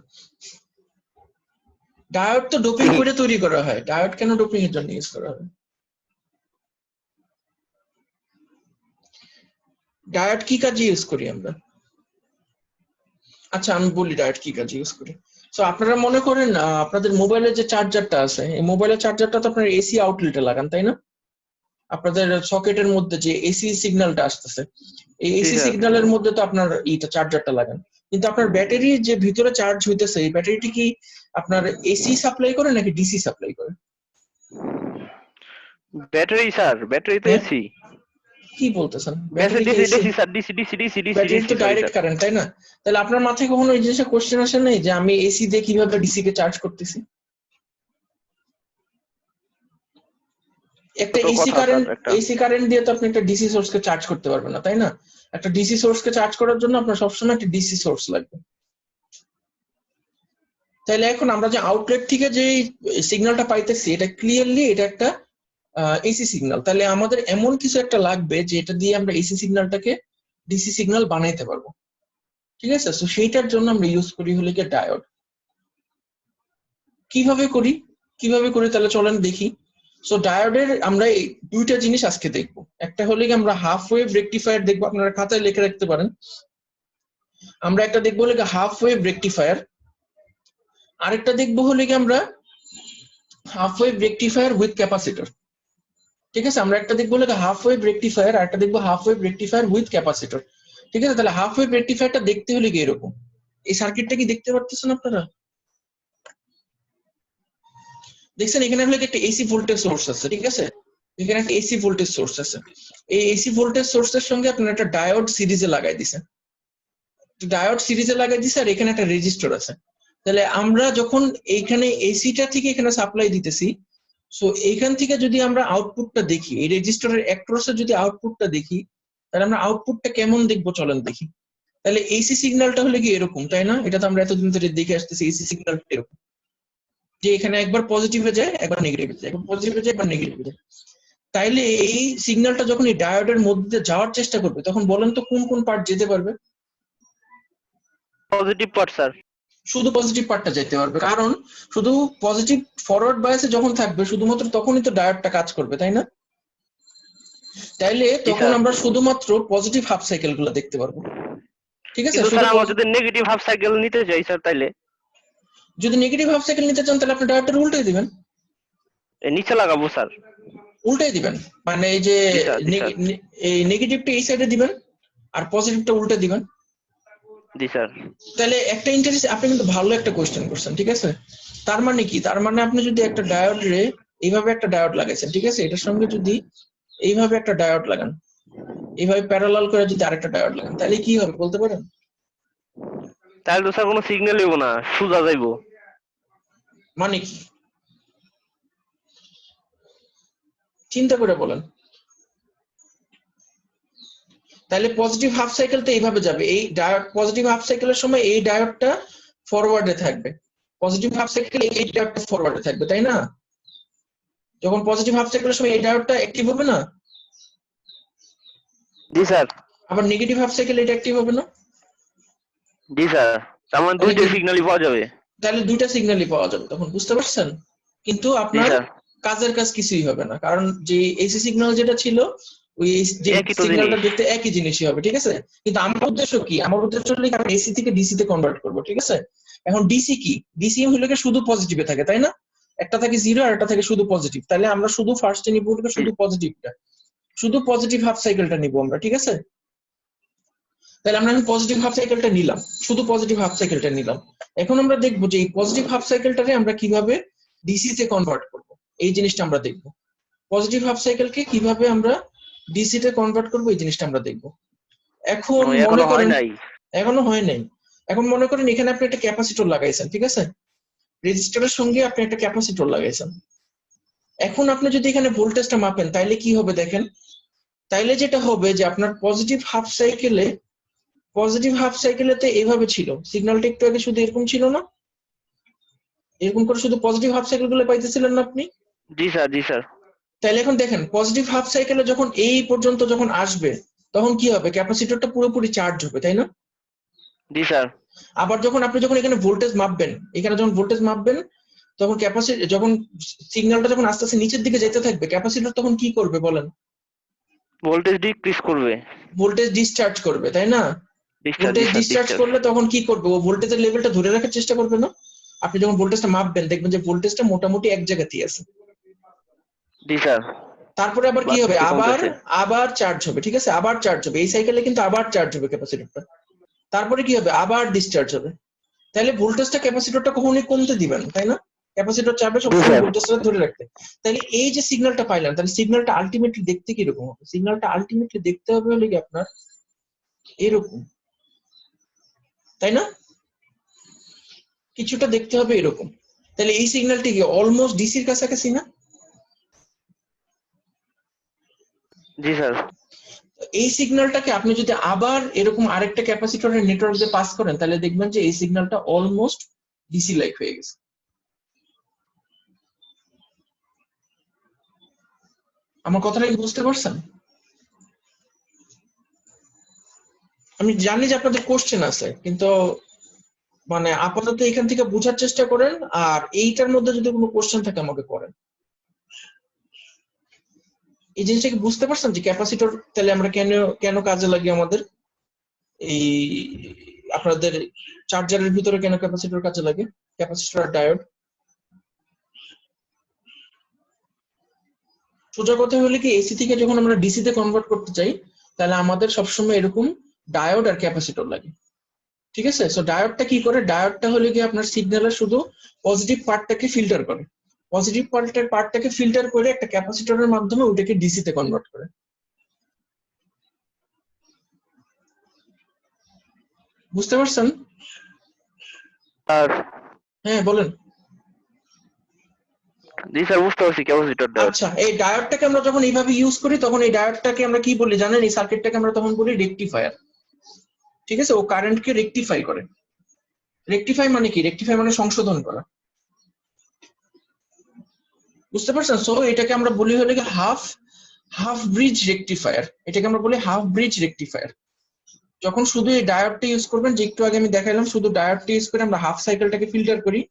ডায়োড তো ডোপিং করে তৈরি করা হয়, ডায়োড কেন ডোপিং এর জন্য ইউজ করা হবে? ডায়োড কি কাজে ইউজ করি আমরা? আচ্ছা আমি বলি ডায়োড কি কাজে ইউজ করি। সো আপনারা মনে করেন আপনাদের মোবাইলের যে চার্জারটা আছে, এই মোবাইলের চার্জারটা তো আপনার এসি আউটলেটে লাগান, তাই না? আপনাদের সকেটের মধ্যে যে এসি সিগন্যালটা আসতেছে, এই এসি স্যার। সিগন্যালের মধ্যে তো আপনার এইটা চার্জারটা লাগান। কিন্তু আপনার ব্যাটারি যে ভিতরে চার্জ হইতেছে, এই ব্যাটারিটি কি আপনার এসি সাপ্লাই করে নাকি ডিসি সাপ্লাই করে? ব্যাটারি স্যার, ব্যাটারি তো হ্যাঁ? এসি। কি বলতেছেন? Battery battery DC sir, DC DC DC DC battery DC তো ডাইরেক্ট কারেন্ট, তাই না? তাহলে আপনার মাথায় কখনো এই জিনিসটা কোশ্চেন আসে নাই যে আমি এসি দিয়ে কিভাবে ডিসি কে চার্জ করতেছি? একটা এসি কারেন্ট দিয়ে তো আপনি একটা ডিসি সোর্স কে চার্জ করতে পারবেন না, তাই না? একটা ডিসি সোর্স কে চার্জ করার জন্য আপনার সবসময় একটা ডিসি সোর্স লাগবে। তাহলে এখন আমরা যে আউটলেট থেকে যে সিগন্যালটা পাইতেছি, এটা ক্লিয়ারলি এটা একটা এসি সিগন্যাল। তাহলে আমাদের এমন কিছু একটা লাগবে যে এটা দিয়ে আমরা এসি সিগন্যালটাকে ডিসি সিগন্যাল বানাইতে পারবো, ঠিক আছে? তো সেইটার জন্য আমরা ইউজ করি হলো কি ডায়োড। কিভাবে করি তাহলে চলেন দেখি। সো ডায়োডের আমরা এই দুইটা জিনিস আজকে দেখবো। একটা হলো কি আমরা হাফ ওয়েভ রেকটিফায়ার দেখবো, আপনারা খাতায় লিখে রাখতে পারেন। আমরা একটা দেখবো হলো কি হাফ ওয়েভ রেকটিফায়ার, আরেকটা দেখবো হলো কি আমরা half wave rectifier with capacitor. ঠিক আছে, আমরা একটা দেখবো হলো হাফ ওয়েভ রেকটিফায়ার, আর একটা দেখবো half wave rectifier with capacitor. ঠিক আছে, তাহলে হাফ ওয়েভ রেকটিফায়ারটা দেখতে হলে কি এরকম। এই সার্কিটটা কি দেখতে পারতেছেন আপনারা? দেখছেন এখানে হলো একটা এসি ভোল্টেজ সোর্স আছে, ঠিক আছে? এখানে একটা এসি ভোল্টেজ সোর্স আছে। এই এসি ভোল্টেজ সোর্সের সঙ্গে আপনারা একটা ডায়োড সিরিজে লাগাই দিছেন, আর এখানে একটা রেজিস্টর আছে। তাহলে আমরা যখন এইখানে এসিটা থেকে এখানে সাপ্লাই দিতেছি, সো এইখান থেকে যদি আমরা আউটপুটটা দেখি, এই রেজিস্টরের অ্যাক্রসে যদি আউটপুটটা দেখি, তাহলে আমরা আউটপুটটা কেমন দেখবো চলেন দেখি। তাহলে এসি সিগন্যালটা হলে কি এরকম, তাই না? এটা তো আমরা এতদিন ধরে দেখে আসতেছি, এসি সিগন্যালটা এরকম যে এখানে একবার পজিটিভে যায়, একবার নেগেটিভে যায়, একবার পজিটিভে যায়, একবার নেগেটিভে যায়। তাইলে এই সিগন্যালটা যখন এই ডায়োডের মধ্যে যাওয়ার চেষ্টা করবে, তখন বলেন তো কোন কোন পার্ট যেতে পারবে? Positive part sir. শুধু পজিটিভ পার্টটা যেতে পারবে, কারণ শুধু পজিটিভ ফরওয়ার্ড বায়াসে যখন থাকবে শুধুমাত্র তখনই তো ডায়োডটা কাজ করবে, তাই না? তাইলে তখন আমরা শুধুমাত্র পজিটিভ হাফ সাইকেল গুলো দেখতে পারবো, ঠিক আছে? কিন্তু স্যার আমরা যদি নেগেটিভ হাফ সাইকেল নিতে যাই স্যার, তাইলে যদি নেগেটিভ হাফ সাইকেল নিতে চান তাহলে আপনি ডায়োডটা উল্টাই দিবেন। নিচে লাগাবো স্যার? উল্টাই দিবেন, মানে এই যে এই নেগেটিভটা এই সাইডে দিবেন আর পজিটিভটা উল্টে দিবেন। জি স্যার। তাহলে একটা ইন্টারেস্ট, আপনি কিন্তু ভালো একটা কোশ্চেন করছেন, ঠিক আছে? তার মানে কি? তার মানে আপনি যদি একটা ডায়োড রে এইভাবে একটা ডায়োড লাগাইছেন, ঠিক আছে? এটার সঙ্গে যদি এইভাবে একটা ডায়োড লাগান, এইভাবে প্যারালাল করে যদি আরেকটা ডায়োড লাগান, তাহলে কি হবে বলতে পারেন? তাহলে তো স্যার কোনো সিগন্যাল হইব না, সোজা যাইবো। মানে কি চিন্তা করে বলেন। তাহলে পজিটিভ হাফ সাইকেলটা এইভাবে যাবে, এই ডায়োড পজিটিভ হাফ সাইকেলের সময় এই ডায়োডটা ফরওয়ার্ডে থাকবে, পজিটিভ হাফ সাইকেল এই ডায়োডটা ফরওয়ার্ডে থাকবে, তাই না? যখন পজিটিভ হাফ সাইকেলের সময় এই ডায়োডটা অ্যাক্টিভ হবে না? জি স্যার। আবার নেগেটিভ হাফ সাইকেল এটা অ্যাক্টিভ হবে না? জি স্যার। তার মানে দুইটা সিগন্যালই পাওয়া যাবে। তাহলে দুইটা সিগন্যালই পাওয়া যাবে, তখন বুঝতে পারছেন? কিন্তু আপনার কাজের কাজ কিছুই হবে না, কারণ যে এসি সিগন্যাল যেটা ছিল ওই যে সিগন্যালটা দেখতে একই জিনিসই হবে, ঠিক আছে? কিন্তু আমার উদ্দেশ্য কি? আমার উদ্দেশ্য হলো আমি এসি থেকে ডিসি তে কনভার্ট করব, ঠিক আছে? এখন ডিসি কি? ডিসি হলো কি শুধু পজিটিভে থাকে, তাই না? একটা থাকে জিরো আর একটা থাকে শুধু পজিটিভ। তাহলে আমরা শুধু ফার্স্টে নিব শুধু পজিটিভটা, শুধু পজিটিভ হাফ সাইকেলটা নিব আমরা, ঠিক আছে? তাহলে আমরা পজিটিভ হাফ সাইকেলটা নিলাম, শুধু পজিটিভ হাফ সাইকেলটা নিলাম। এখন আমরা দেখবো যে এই পজিটিভ হাফ সাইকেলটারে আমরা কিভাবে ডিসি তে কনভার্ট করব, এই জিনিসটা আমরা দেখবো। পজিটিভ হাফ সাইকেলকে কিভাবে আমরা ডিসি তে কনভার্ট করব, এই জিনিসটা আমরা দেখবো। এখন মনে করেন এখনো হয় নাই, এখন মনে করেন এখানে আপনি একটা ক্যাপাসিটর লাগাইছেন, ঠিক আছে? রেজিস্টরের সঙ্গে আপনি একটা ক্যাপাসিটর লাগাইছেন। এখন আপনি যদি এখানে ভোল্টেজটা মাপেন তাইলে কি হবে দেখেন। তাইলে যেটা হবে যে আপনার পজিটিভ হাফ সাইকেলেতে এইভাবে ছিল, সিগন্যালটা একটু আগে শুধু এরকম ছিল না, এরকম করে শুধু পজিটিভ হাফ সাইকেল গুলো পাইতেছিলেন না আপনি? জি স্যার, জি স্যার। তাইলে এখন দেখেন পজিটিভ হাফ সাইকেলে যখন এই পর্যন্ত যখন আসবে তখন কি হবে, ক্যাপাসিটরটা পুরোপুরি চার্জ হবে, তাই না? জি স্যার। আবার আপনি যখন এখানে ভোল্টেজ মাপবেন, তখন যখন সিগন্যালটা যখন আস্তে আস্তে নিচের দিকে যেতে থাকবে, ক্যাপাসিটর তখন কি করবে বলেন? ভোল্টেজ ডিক্রিজ করবে। ভোল্টেজ ডিসচার্জ করবে, তাই না? ডিসচার্জ, জি ভোল্টেজ স্যার, ডিসচার্জ ডিসচার্জ। করলে তখন কি করবে, ও ভোল্টেজের লেভেলটা ধরে রাখার চেষ্টা করবে না? আপনি যখন ভোল্টেজটা মাপবেন দেখবেন যে ভোল্টেজটা মোটামুটি এক জায়গাতেই আছে। জি স্যার। তারপরে আবার কি হবে, বাড়তেছে, আবার কমতেছে। আবার চার্জ হবে, ঠিক আছে, আবার চার্জ হবে, এই সাইকেলে কিন্তু আবার চার্জ হবে ক্যাপাসিটরটা, তারপরে কি হবে, আবার ডিসচার্জ হবে। তাহলে ভোল্টেজটা ক্যাপাসিটরটা কখনোই কমতে দিবেন, তাই না? ক্যাপাসিটর চাপে জি সবসময় স্যার। ভোল্টেজটা ধরে রাখতে। তাহলে এই যে সিগন্যালটা পাইলেন, তাহলে সিগন্যালটা আলটিমেটলি দেখতে কিরকম হবে? সিগন্যালটা আলটিমেটলি দেখতে হবে হলে কি আপনার এরকম, তাই না? কিছুটা দেখতে হবে এরকম। তাহলে এই সিগন্যালটি কি অলমোস্ট ডিসির কাছাকাছি না? জি স্যার। এই সিগন্যালটাকে আপনি যদি আবার এরকম আরেকটা ক্যাপাসিটরের নেটওয়ার্ক দিয়ে পাস করেন, তাহলে দেখবেন যে এই সিগন্যালটা অলমোস্ট ডিসি লাইক হয়ে গেছে। আমার কথাটা কি বুঝতে পারছেন? আমি জানি যে আপনাদের কোশ্চেন আছে, কিন্তু মানে আপাতত এখান থেকে বোঝার চেষ্টা করেন, আর এইটার মধ্যে যদি কোনো কোশ্চেন থাকে আমাকে করেন। এই জিনিসটা কি বুঝতে পারছেন যে ক্যাপাসিটর তাহলে আমরা কেন কেন কাজে লাগে আমাদের? এই আপনাদের চার্জারের ভিতরে কেন ক্যাপাসিটর কাজে লাগে, ক্যাপাসিটর আর ডায়োড? সোজা কথা হলে কি, এসি থেকে যখন আমরা ডিসি তে কনভার্ট করতে চাই, তাহলে আমাদের সবসময় এরকম ডায়োড আর ক্যাপাসিটর লাগে, ঠিক আছে? সো ডায়োডটা কি করে, ডায়োডটা হলে কি আপনার সিগন্যালের শুধু পজিটিভ পার্টটাকে ফিল্টার করে, পজিটিভ পার্টটাকে ফিল্টার করে একটা ক্যাপাসিটরের মাধ্যমে ওটাকে ডিসি তে কনভার্ট করে। বুঝতে পারছেন? আর হ্যাঁ বলেন। জি স্যার, বুঝতে পারছি ক্যাপাসিটর ডায়োড। আচ্ছা, এই ডায়োডটাকে আমরা যখন এইভাবে ইউজ করি, তখন এই ডায়োডটাকে আমরা কি বলি জানেন? এই সার্কিটটাকে আমরা তখন বলি রেকটিফায়ার, ঠিক আছে? ও কারেন্টকে রেকটিফাই করে। রেকটিফাই মানে কি? রেকটিফাই মানে সংশোধন করা। বুঝতে পারছেন? সো এটাকে আমরা বলি হলে কি হাফ ব্রিজ রেকটিফায়ার, এটাকে আমরা বলি হাফ ব্রিজ রেকটিফায়ার। যখন শুধু এই ডায়োডটা ইউজ করবেন, যে একটু আগে আমি দেখাইলাম, শুধু ডায়োডটা ইউজ করে আমরা হাফ সাইকেলটাকে ফিল্টার করি,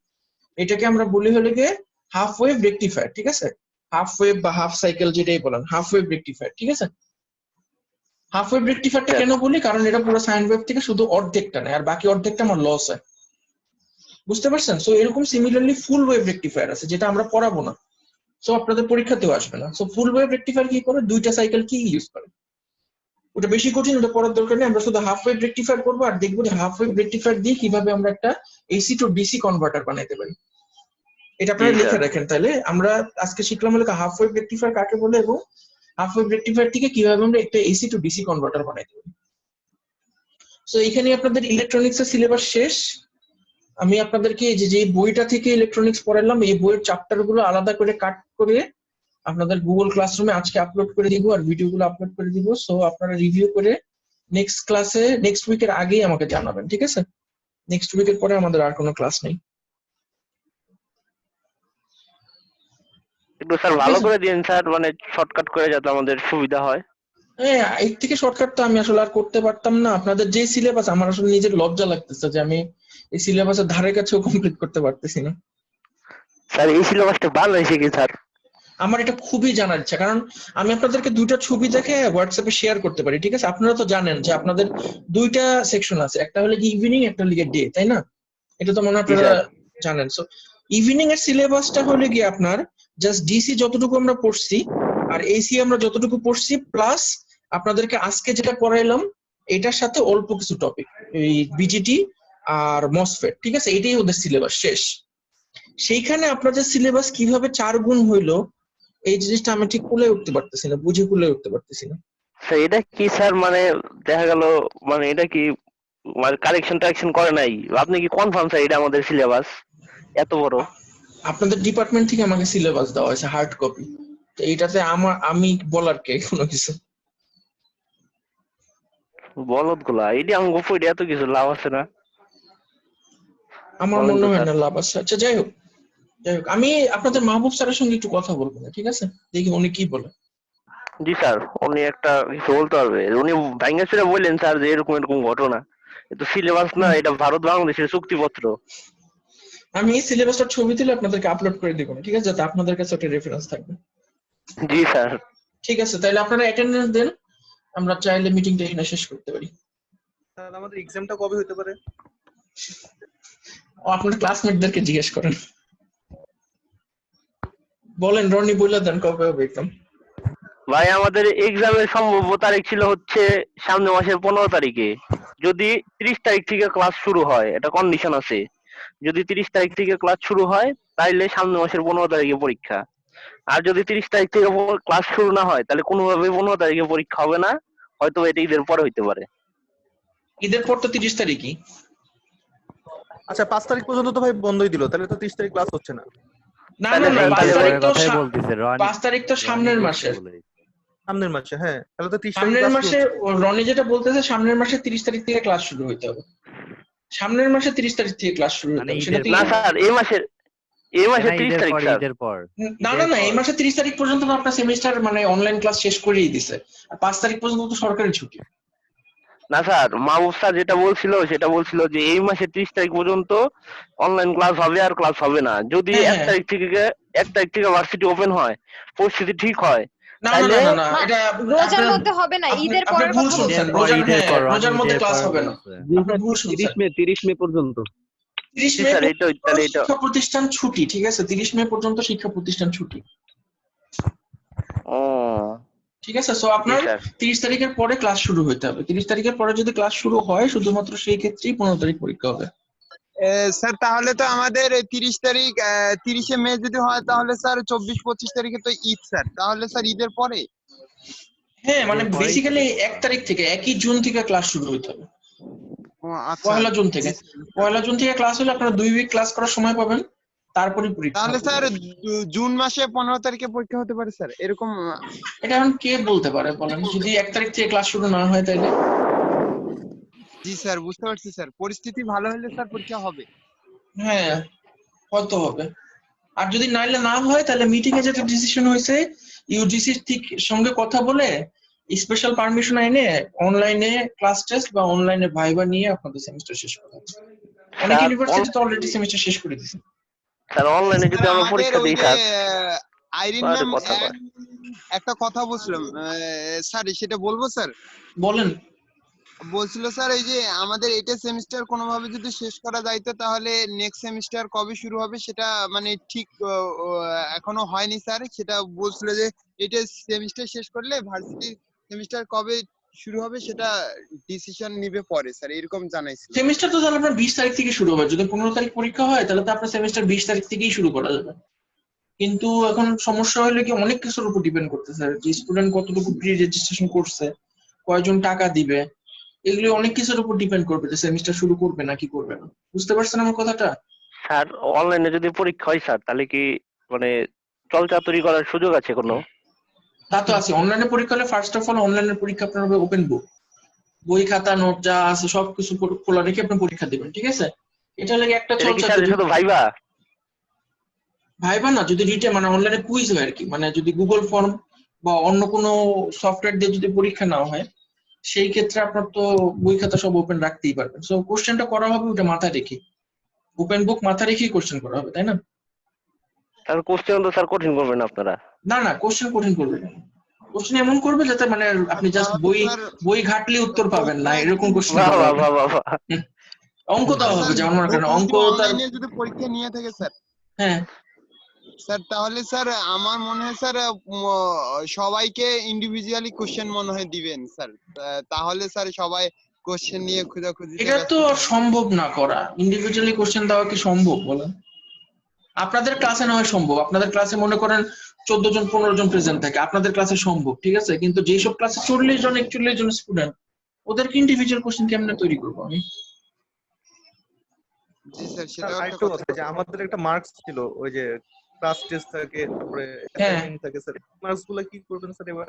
এটাকে আমরা বলি হলে গিয়ে হাফ ওয়েভ রেকটিফায়ার, ঠিক আছে? হাফ ওয়েভ বা হাফ সাইকেল যেটাই বলেন, হাফ ওয়েভ রেকটিফায়ার, ঠিক আছে? হাফ ওয়েভ রেকটিফায়ারটা কেন বলি, কারণ এটা পুরো সাইন ওয়েভ থেকে শুধু অর্ধেকটা নেয়, আর বাকি অর্ধেকটা আমার লস হয়। বুঝতে পারছেন? সো এরকম সিমিলারলি ফুল ওয়েভ রেকটিফায়ার আছে, যেটা আমরা পড়াবো না, সো আপনাদের পরীক্ষাতেও আসবে না। সো ফুল ওয়েভ রেকটিফায়ার কি করে, দুইটা সাইকেল কি ইউজ করে, ওটা বেশি কঠিন, ওটা পড়ার দরকার নেই। আমরা শুধু হাফ ওয়েভ রেকটিফায়ার করবো আর দেখবো যে হাফ ওয়েভ রেকটিফায়ার দিয়ে কিভাবে আমরা একটা এসি টু ডিসি কনভার্টার বানাইতে পারি। এটা জি আপনারা লিখে স্যার। রাখেন। তাহলে আমরা আজকে শিখলাম হলো হাফ ওয়েভ রেকটিফায়ার কাকে বলে, এবং হাফ ওয়েভ রেকটিফায়ার থেকে কিভাবে আমরা একটা এসি টু ডিসি কনভার্টার বানাইতে পারি। সো এখানে আপনাদের ইলেকট্রনিক্স এর সিলেবাস শেষ। আমি আপনাদেরকে যে বইটা থেকে ইলেকট্রনিক্স পড়ালাম, এই বইয়ের চ্যাপ্টার গুলো আলাদা করে কাট করে আপনাদের গুগল ক্লাসরুমে আজকে আপলোড করে দিব, আর ভিডিওগুলো আপলোড করে দিব। সো আপনারা রিভিউ করে নেক্সট উইকের আগেই আমাকে জানাবেন, ঠিক আছে? নেক্সট উইকের পরে আমাদের আর কোনো ক্লাস নেই। একটু স্যার ভালো করে দিন স্যার, মানে শর্টকাট করে যাতে আমাদের সুবিধা হয়। হ্যাঁ, এর থেকে শর্টকাট তো আমি আসলে আর করতে পারতাম না। আপনাদের যে সিলেবাস, আমার আসলে নিজের লজ্জা লাগতেছে যে আমি এই সিলেবাসের ধারে কাছেও কমপ্লিট করতে পারতেছি না। স্যার এই সিলেবাসটা বাংলাদেশে কি স্যার? আমার এটা খুবই জানার ইচ্ছা, কারণ আমি আপনাদেরকে দুইটা ছবি দেখে হোয়াটসঅ্যাপে শেয়ার করতে পারি, ঠিক আছে? আপনারা তো জানেন যে আপনাদের দুইটা সেকশন আছে, একটা হলো কি ইভিনিং, একটা হলো ডে, তাই না? এটা তো মনে হয় জি আপনারা স্যার। জানেন। সো ইভিনিং এর সিলেবাসটা হলে কি আপনার জাস্ট ডিসি যতটুকু আমরা পড়ছি আর এসি আমরা যতটুকু পড়ছি, প্লাস আপনাদেরকে আজকে যেটা পড়াইলাম এটার সাথে অল্প কিছু টপিক, এই বিজিটি আর মসফেট, ঠিক আছে? এটাই ওদের সিলেবাস শেষ। সেইখানে আপনাদের সিলেবাস কিভাবে 4 গুণ হইলো, এই জিনিসটা আমি ঠিক কুলে উঠতে পারতেছি না, বুঝে কুলে উঠতে পারতেছি না। স্যার এটা কি স্যার, মানে দেখা গেল, মানে এটা কি মানে কারেকশন করে নাই? আপনি কি কনফার্ম স্যার এটা আমাদের সিলেবাস এত বড়? আপনাদের ডিপার্টমেন্ট থেকে আমাকে সিলেবাস দেওয়া হয়েছে হার্ড কপি, তো এইটাতে আমি বলার কে কোনো কিছু? বলদ গুলা এটি আমাকে পড়ে এত কিছু লাভ আছে না, আমার বলেন মনে তো হয় স্যার। না লাভ আছে। আচ্ছা যাই হোক, আমি আপনাদের মাহবুব স্যারের সঙ্গে একটু কথা বলবো না, ঠিক আছে? দেখি উনি কি বলে। জি স্যার, উনি একটা কিছু বলতে পারবে। উনি ভাইঙ্গা ছেড়ে বললেন স্যার যে এরকম এরকম ঘটনা, এটা সিলেবাস না, হুম। এটা ভারত বাংলাদেশের চুক্তিপত্র। আমি এই সিলেবাসটার ছবি তুলে আপনাদেরকে আপলোড করে দিব, ঠিক আছে, যাতে আপনাদের কাছে একটা রেফারেন্স থাকবে। জি স্যার। ঠিক আছে, তাহলে আপনারা অ্যাটেন্ডেন্স দেন, আমরা চাইলে মিটিংটা এখানে শেষ করতে পারি। স্যার আমাদের এক্সামটা কবে হতে পারে? ও আপনার ক্লাসমেটদেরকে জিজ্ঞেস করেন। বলেন রনি, বলে দেন কবে হবে এক্সাম। ভাই আমাদের এক্সামের সম্ভাব্য তারিখ ছিল হচ্ছে সামনের মাসের 15 তারিখে। যদি 30 তারিখ থেকে ক্লাস শুরু হয়, এটা কন্ডিশন আছে। যদি 30 তারিখ থেকে ক্লাস শুরু হয় তাইলে সামনের মাসের 15 তারিখে পরীক্ষা। আর যদি 30 তারিখ থেকে ক্লাস শুরু না হয় তাহলে কোনোভাবেই 15 তারিখে পরীক্ষা হবে না, হয়তো এটা ঈদের পরে হইতে পারে। ঈদের পর তো 30 তারিখই। আচ্ছা 5 তারিখ পর্যন্ত তো ভাই বন্ধই দিল, তাহলে তো 30 তারিখ ক্লাস হচ্ছে না। না তাহলে না না, এই 5 ঈদের তারিখ পরে তো কথাই বলতেছে রনি। 5 তারিখ তো সামনের মাসের। সামনের মাসে, হ্যাঁ, তাহলে তো 30 তারিখ সামনের ক্লাস মাসে রনি যেটা বলতেছে, সামনের মাসে 30 তারিখ থেকে ক্লাস শুরু হইতে হবে। সামনের মাসে 30 তারিখ থেকে ক্লাস শুরু হইতে মানে হবে, সেটা ঈদের তো না স্যার, এই মাসের না 30 ঈদের তারিখ পর, স্যার। ঈদের পর না না না, এই মাসে 30 তারিখ পর্যন্ত তো আপনার সেমিস্টার মানে অনলাইন ক্লাস শেষ করেই দিছে, আর 5 তারিখ পর্যন্ত তো সরকারি ছুটি। না স্যার, মাহবুব স্যার যেটা বলছিল সেটা বলছিল যে এই মাসের 30 তারিখ পর্যন্ত অনলাইন ক্লাস হবে আর ক্লাস হবে না। যদি হ্যাঁ, 1 হ্যাঁ। তারিখ থেকে ভার্সিটি ওপেন হয়, পরিস্থিতি ঠিক হয়, না না তাহলে না না না, না, এটা রোজার আপনার মধ্যে হবে না, ঈদের আপনি পরের ভুল কথা শুনছেন। ঈদের পর, রোজার, ঈদের হ্যাঁ, পর রোজার রনি, মধ্যে ঈদের ক্লাস পর হবে না। বলছে। আপনি ভুল শুনছেন। 30 মে পর্যন্ত। 30 জি মে স্যার, পর্যন্ত তাহলে এটা শিক্ষা প্রতিষ্ঠান ছুটি, ঠিক আছে? 30 মে পর্যন্ত শিক্ষা প্রতিষ্ঠান ছুটি, ও ঠিক আছে? সো জি আপনার স্যার। 30 তারিখের পরে ক্লাস শুরু হইতে হবে। 30 তারিখের পরে যদি ক্লাস শুরু হয়, শুধুমাত্র সেই ক্ষেত্রেই 15 তারিখ পরীক্ষা হবে। স্যার তাহলে তো আমাদের 30 তারিখ 30শে মে যদি হয় তাহলে স্যার 24-25 তারিখে তো ঈদ স্যার, তাহলে স্যার ঈদের পরে। হ্যাঁ, মানে ঈদের পরেই বেসিক্যালি পরীক্ষা। 1 তারিখ থেকে, 1 জুন থেকে ক্লাস শুরু হইতে হবে। ও আচ্ছা। 1 জুন থেকে, জি স্যার। 1 জুন থেকে ক্লাস হলে আপনারা 2 উইক ক্লাস করার সময় পাবেন, তারপরে পরীক্ষা তাহলে হবে। স্যার জুন মাসে 15 তারিখে পরীক্ষা হতে পারে স্যার, এরকম। এটা এখন কে বলতে পারে বলেন? যদি 1 তারিখ থেকে ক্লাস শুরু না হয় তাহলে? জি স্যার, বুঝতে পারছি স্যার, পরিস্থিতি ভালো হলে স্যার পরীক্ষা হবে। হ্যাঁ, হয়তো হবে। আর যদি নাইলে না হয়, তাহলে মিটিং এ যেটা ডিসিশন হয়েছে, ইউজিসির ঠিক সঙ্গে কথা বলে স্পেশাল পারমিশন এনে অনলাইনে ক্লাস টেস্ট বা অনলাইনে ভাইবা নিয়ে আপনাদের সেমিস্টার শেষ করা হবে। অনেক স্যার ইউনিভার্সিটি তো অলরেডি সেমিস্টার শেষ করে দিয়েছে। স্যার অনলাইনে যদি স্যার আমরা আমাদের পরীক্ষা ওই দিই যে স্যার, আইরিন আরে ম্যাম কথা কয়। একটা কথা বলছিলাম স্যার, সেটা বলবো স্যার? বলেন। বলছিল স্যার এই যে আমাদের এটা সেমিস্টার কোনোভাবে যদি শেষ করা যাইতো তাহলে নেক্সট সেমিস্টার কবে শুরু হবে সেটা মানে ঠিক এখনো হয়নি স্যার। সেটা বলছিল যে এটা সেমিস্টার শেষ করলে ভার্সিটির সেমিস্টার কবে শুরু হবে সেটা ডিসিশন নিবে পরে স্যার, এরকম জানাইছিল। সেমিস্টার তো তাহলে আপনার 20 তারিখ থেকে শুরু হবে। যদি 15 তারিখ পরীক্ষা হয়, তাহলে তো আপনার সেমিস্টার 20 তারিখ থেকেই শুরু করা যাবে। কিন্তু এখন সমস্যা হলো কি, অনেক কিছুর উপর ডিপেন্ড করতেছে, যে স্টুডেন্ট কতটুকু প্রি রেজিস্ট্রেশন করছে, কয়জন টাকা দিবে, এগুলো অনেক কিছুর উপর ডিপেন্ড করবে যে সেমিস্টার শুরু করবে নাকি করবে না। বুঝতে পারছেন আমার কথাটা? স্যার অনলাইনে যদি পরীক্ষা হয় স্যার, তাহলে কি মানে চলচাতুরি করার সুযোগ আছে কোনো? তা তো আছে। অনলাইনে পরীক্ষা হলে ফার্স্ট অফ অল অনলাইনের পরীক্ষা আপনার হবে ওপেন বুক, বই খাতা নোট যা আছে সবকিছু খোলা রেখে আপনি পরীক্ষা দিবেন, ঠিক আছে? এটা লাগে একটা এটা কি স্যার চলচাতুরি। শুধু ভাইবা? ভাইবা না, যদি রিটে মানে অনলাইনে কুইজ হয় আর কি, মানে যদি গুগল ফর্ম বা অন্য কোনো সফটওয়্যার দিয়ে যদি পরীক্ষা নেওয়া হয়, সেই ক্ষেত্রে আপনার তো বই খাতা সব ওপেন রাখতেই পারবেন। সো কোশ্চেনটা করা হবে ওটা মাথায় রেখে, ওপেন বুক মাথায় রেখেই কোশ্চেন করা হবে, তাই না? স্যার কোশ্চেন তো স্যার কঠিন করবেন আপনারা। না না, কোশ্চেন কঠিন করবে না। কোশ্চেন এমন করবে যাতে মানে আপনি জাস্ট তাহলে বই স্যার বই ঘাটলে উত্তর পাবেন না, এরকম কোশ্চেন বাহ করা বাহ হবে। বাহ বাহ বাহ। অঙ্ক দেওয়া হবে, যেমন মনে করেন অঙ্ক তার। অনলাইনে যদি পরীক্ষা নিয়ে থাকে স্যার, হ্যাঁ, স্যার তাহলে স্যার আমার মনে হয় স্যার সবাইকে ইন্ডিভিজুয়ালি কোশ্চেন মনে হয় দিবেন স্যার। তাহলে স্যার সবাই কোশ্চেন নিয়ে খোঁজাখুঁজিতে এটা ব্যস্ত তো থাকবে। সম্ভব না করা। ইন্ডিভিজুয়ালি কোশ্চেন দেওয়া কি সম্ভব বলেন? আপনাদের ক্লাসে না হয় সম্ভব, আপনাদের ক্লাসে মনে করেন 14 জন 15 জন প্রেজেন্ট থাকে, আপনাদের ক্লাসে সম্ভব, ঠিক আছে? কিন্তু যেসব ক্লাসে 40 জন 41 জন স্টুডেন্ট, ওদেরকে ইন্ডিভিজুয়াল কোশ্চেন কেমনে তৈরি করবো আমি? জি স্যার, স্যার সেটাও একটা আরেকটা কথা। কথা, যে আমাদের একটা মার্কস ছিল, ওই যে ক্লাস টেস্ট থাকে, তারপরে হ্যাঁ, অ্যাসাইনমেন্ট থাকে স্যার, মার্কস গুলো কি করবেন স্যার এবার?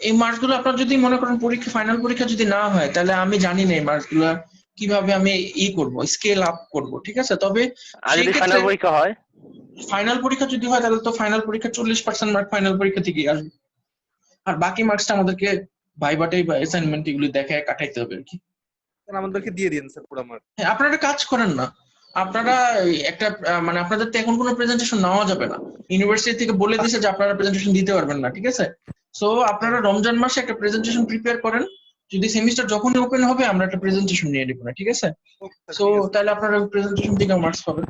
এই মার্কসগুলো আপনার যদি মনে করেন পরীক্ষা ফাইনাল পরীক্ষা যদি না হয় তাহলে আমি জানি না এই মার্কসগুলো কিভাবে আমি করব, স্কেল আপ করব, ঠিক আছে? তবে আর সেই যদি ক্ষেত্রে ফাইনাল পরীক্ষা হয়, ফাইনাল পরীক্ষা যদি হয় তাহলে তো ফাইনাল পরীক্ষা 40% মার্ক ফাইনাল পরীক্ষা থেকেই আসবে, আর বাকি মার্কসটা আমাদেরকে ভাইবাটাই বা অ্যাসাইনমেন্ট এগুলি দেখায় কাটাইতে হবে আর কি। স্যার আমাদেরকে দিয়ে দিন স্যার পুরো মার্ক। হ্যাঁ, আপনারা একটা কাজ করেন না, আপনারা একটা মানে আপনাদের তো এখন কোনো প্রেজেন্টেশন নেওয়া যাবে না, ইউনিভার্সিটি থেকে বলে দিয়েছে যে আপনারা প্রেজেন্টেশন দিতে পারবেন না, ঠিক আছে? সো আপনারা রমজান মাসে একটা প্রেজেন্টেশন প্রিপেয়ার করেন, যদি সেমিস্টার যখনই ওপেন হবে আমরা একটা প্রেজেন্টেশন নিয়ে নেব না, ঠিক আছে? সো তাহলে আপনারা প্রেজেন্টেশন থেকে মার্কস পাবেন।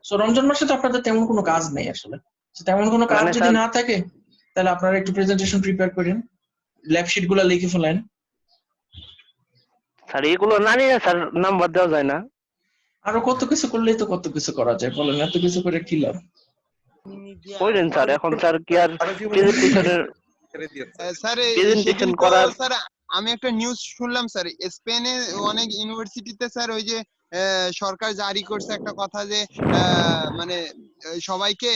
সো রমজান মাসে তো আপনাদের তেমন কোনো কাজ নেই আসলে, So, তেমন কোনো কাজ মানে যদি স্যার- না থাকে তাহলে আপনারা একটু প্রেজেন্টেশন প্রিপেয়ার করেন, ল্যাব শিট গুলা লিখে ফেলেন। স্যার এগুলো না নিয়ে স্যার নাম্বার দেওয়া যায় না? আরো কত কিছু করলেই তো কত কিছু করা যায়, বলেন এত কিছু করে কি লাভ? কইলেন স্যার, এখন স্যার কি আর প্রেজেন্টেশনের ছেড়ে দিন স্যার। স্যার Presentation সেদিন তো করার- স্যার আমি একটা নিউজ শুনলাম স্যার, স্পেনে অনেক ইউনিভার্সিটিতে স্যার ওই যে সরকার জারি করছে একটা কথা যে মানে সবাইকে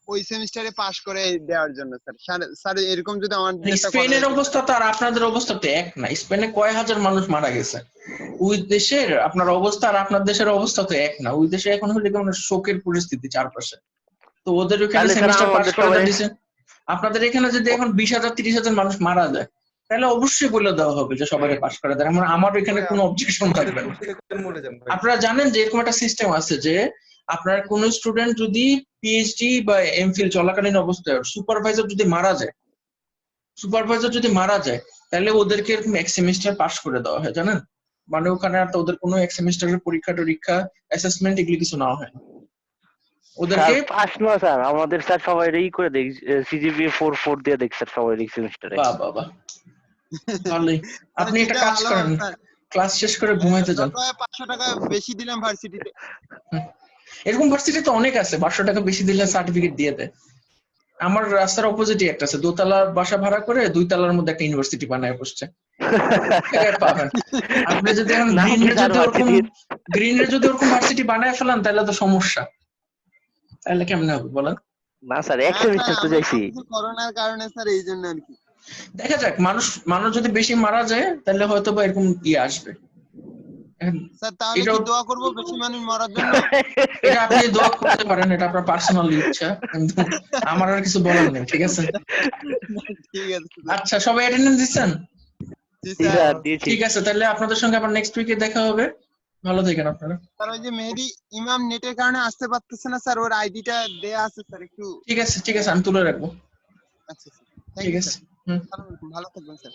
ওই সেমিস্টারে পাশ করে দেওয়ার জন্য স্যার। স্যার এরকম যদি আমাদের দেশে করা স্পেনের যেত- অবস্থা তো আর আপনাদের অবস্থা তো এক না, স্পেনে কয় হাজার মানুষ মারা গেছে, ওই দেশের আপনার অবস্থা আর আপনার দেশের অবস্থা তো এক না, ওই দেশে এখন হলে কেমন শোকের পরিস্থিতি চারপাশে, তো ওদের ওখানে তাহলে স্যার সেমিস্টার পাস আমাদের করে সবাই- দিয়েছে। আপনাদের এখানে যদি এখন 20,000 30,000 মানুষ মারা যায় তাহলে অবশ্যই বলে দেওয়া হবে যে সবাই পাস করে দেয়, আমার এখানে কোনো অবজেকশন থাকবে না। মরে যান ভাই। আপনারা জানেন যে এরকম একটা সিস্টেম আছে যে আপনার কোন স্টুডেন্ট যদি পিএইচডি বা এমফিল চলাকালীন অবস্থায় সুপারভাইজার যদি মারা যায় তাহলে ওদেরকে এরকম এক সেমিস্টার পাস করে দেওয়া হয়, জানেন? মানে ওখানে আর তো ওদের কোনো এক সেমিস্টারের পরীক্ষা অ্যাসেসমেন্ট এগুলি কিছু নেওয়া হয় না ওদেরকে। স্যার পাস না স্যার, আমাদের স্যার সবাই ই করে দেখ, সিজিপিএ 4 দিয়ে দেখ স্যার সবাই এই সেমিস্টারে। বাবা ভালোই, আপনি একটা সেটা কাজ ভালো করেন, স্যার। ক্লাস শেষ করে ঘুমাইতে যান। 500 টাকা বেশি দিলাম ভার্সিটিতে। এরকম ভার্সিটি তো অনেক আছে, 500 টাকা বেশি দিলে সার্টিফিকেট দিয়ে দেয়। আমার রাস্তার অপোজিটে একটা আছে, দোতলার বাসা ভাড়া করে 2 তলার মধ্যে একটা ইউনিভার্সিটি বানায় বসছে। পাবেন। আপনি যদি এখন নাম কি স্যার ভার্সিটির? গ্রিনরে যদি ওরকম ভার্সিটি বানায় ফেলান তাহলে তো সমস্যা, তাহলে কেমনে হবে বলেন? না স্যার এক হ্যাঁ, সেমিস্টার স্যার, তো আমরা যাইছি। সবকিছু করোনার কারণে স্যার এই জন্য আর কি। দেখা যাক, মানুষ যদি বেশি মারা যায় তাহলে হয়তো বা এরকম আসবে। এখন স্যার তাহলে কি এটাও- দোয়া করব বেশি মানুষ মরার জন্য? এটা আপনি দোয়া করতে পারেন, এটা আপনার পার্সোনাল ইচ্ছা, কিন্তু আমার আর কিছু বলার নেই, ঠিক আছে? ঠিক আছে স্যার। আচ্ছা, সবাই অ্যাটেন্ডেন্স দিচ্ছেন? জি জি স্যার। স্যার দিয়েছি। ঠিক আছে, তাহলে আপনাদের সঙ্গে আবার নেক্সট উইকে দেখা হবে, ভালো থাকেন আপনারা। স্যার ওই যে মেহেদি ইমাম নেটের কারণে আসতে পারতেছে না স্যার, ওর আইডিটা দেয়া আছে স্যার, একটু ঠিক আছে আমি তুলে রাখবো। আচ্ছা স্যার। থ্যাংক ঠিক ইউ আছে, স্যার। ভালো থাকবেন স্যার।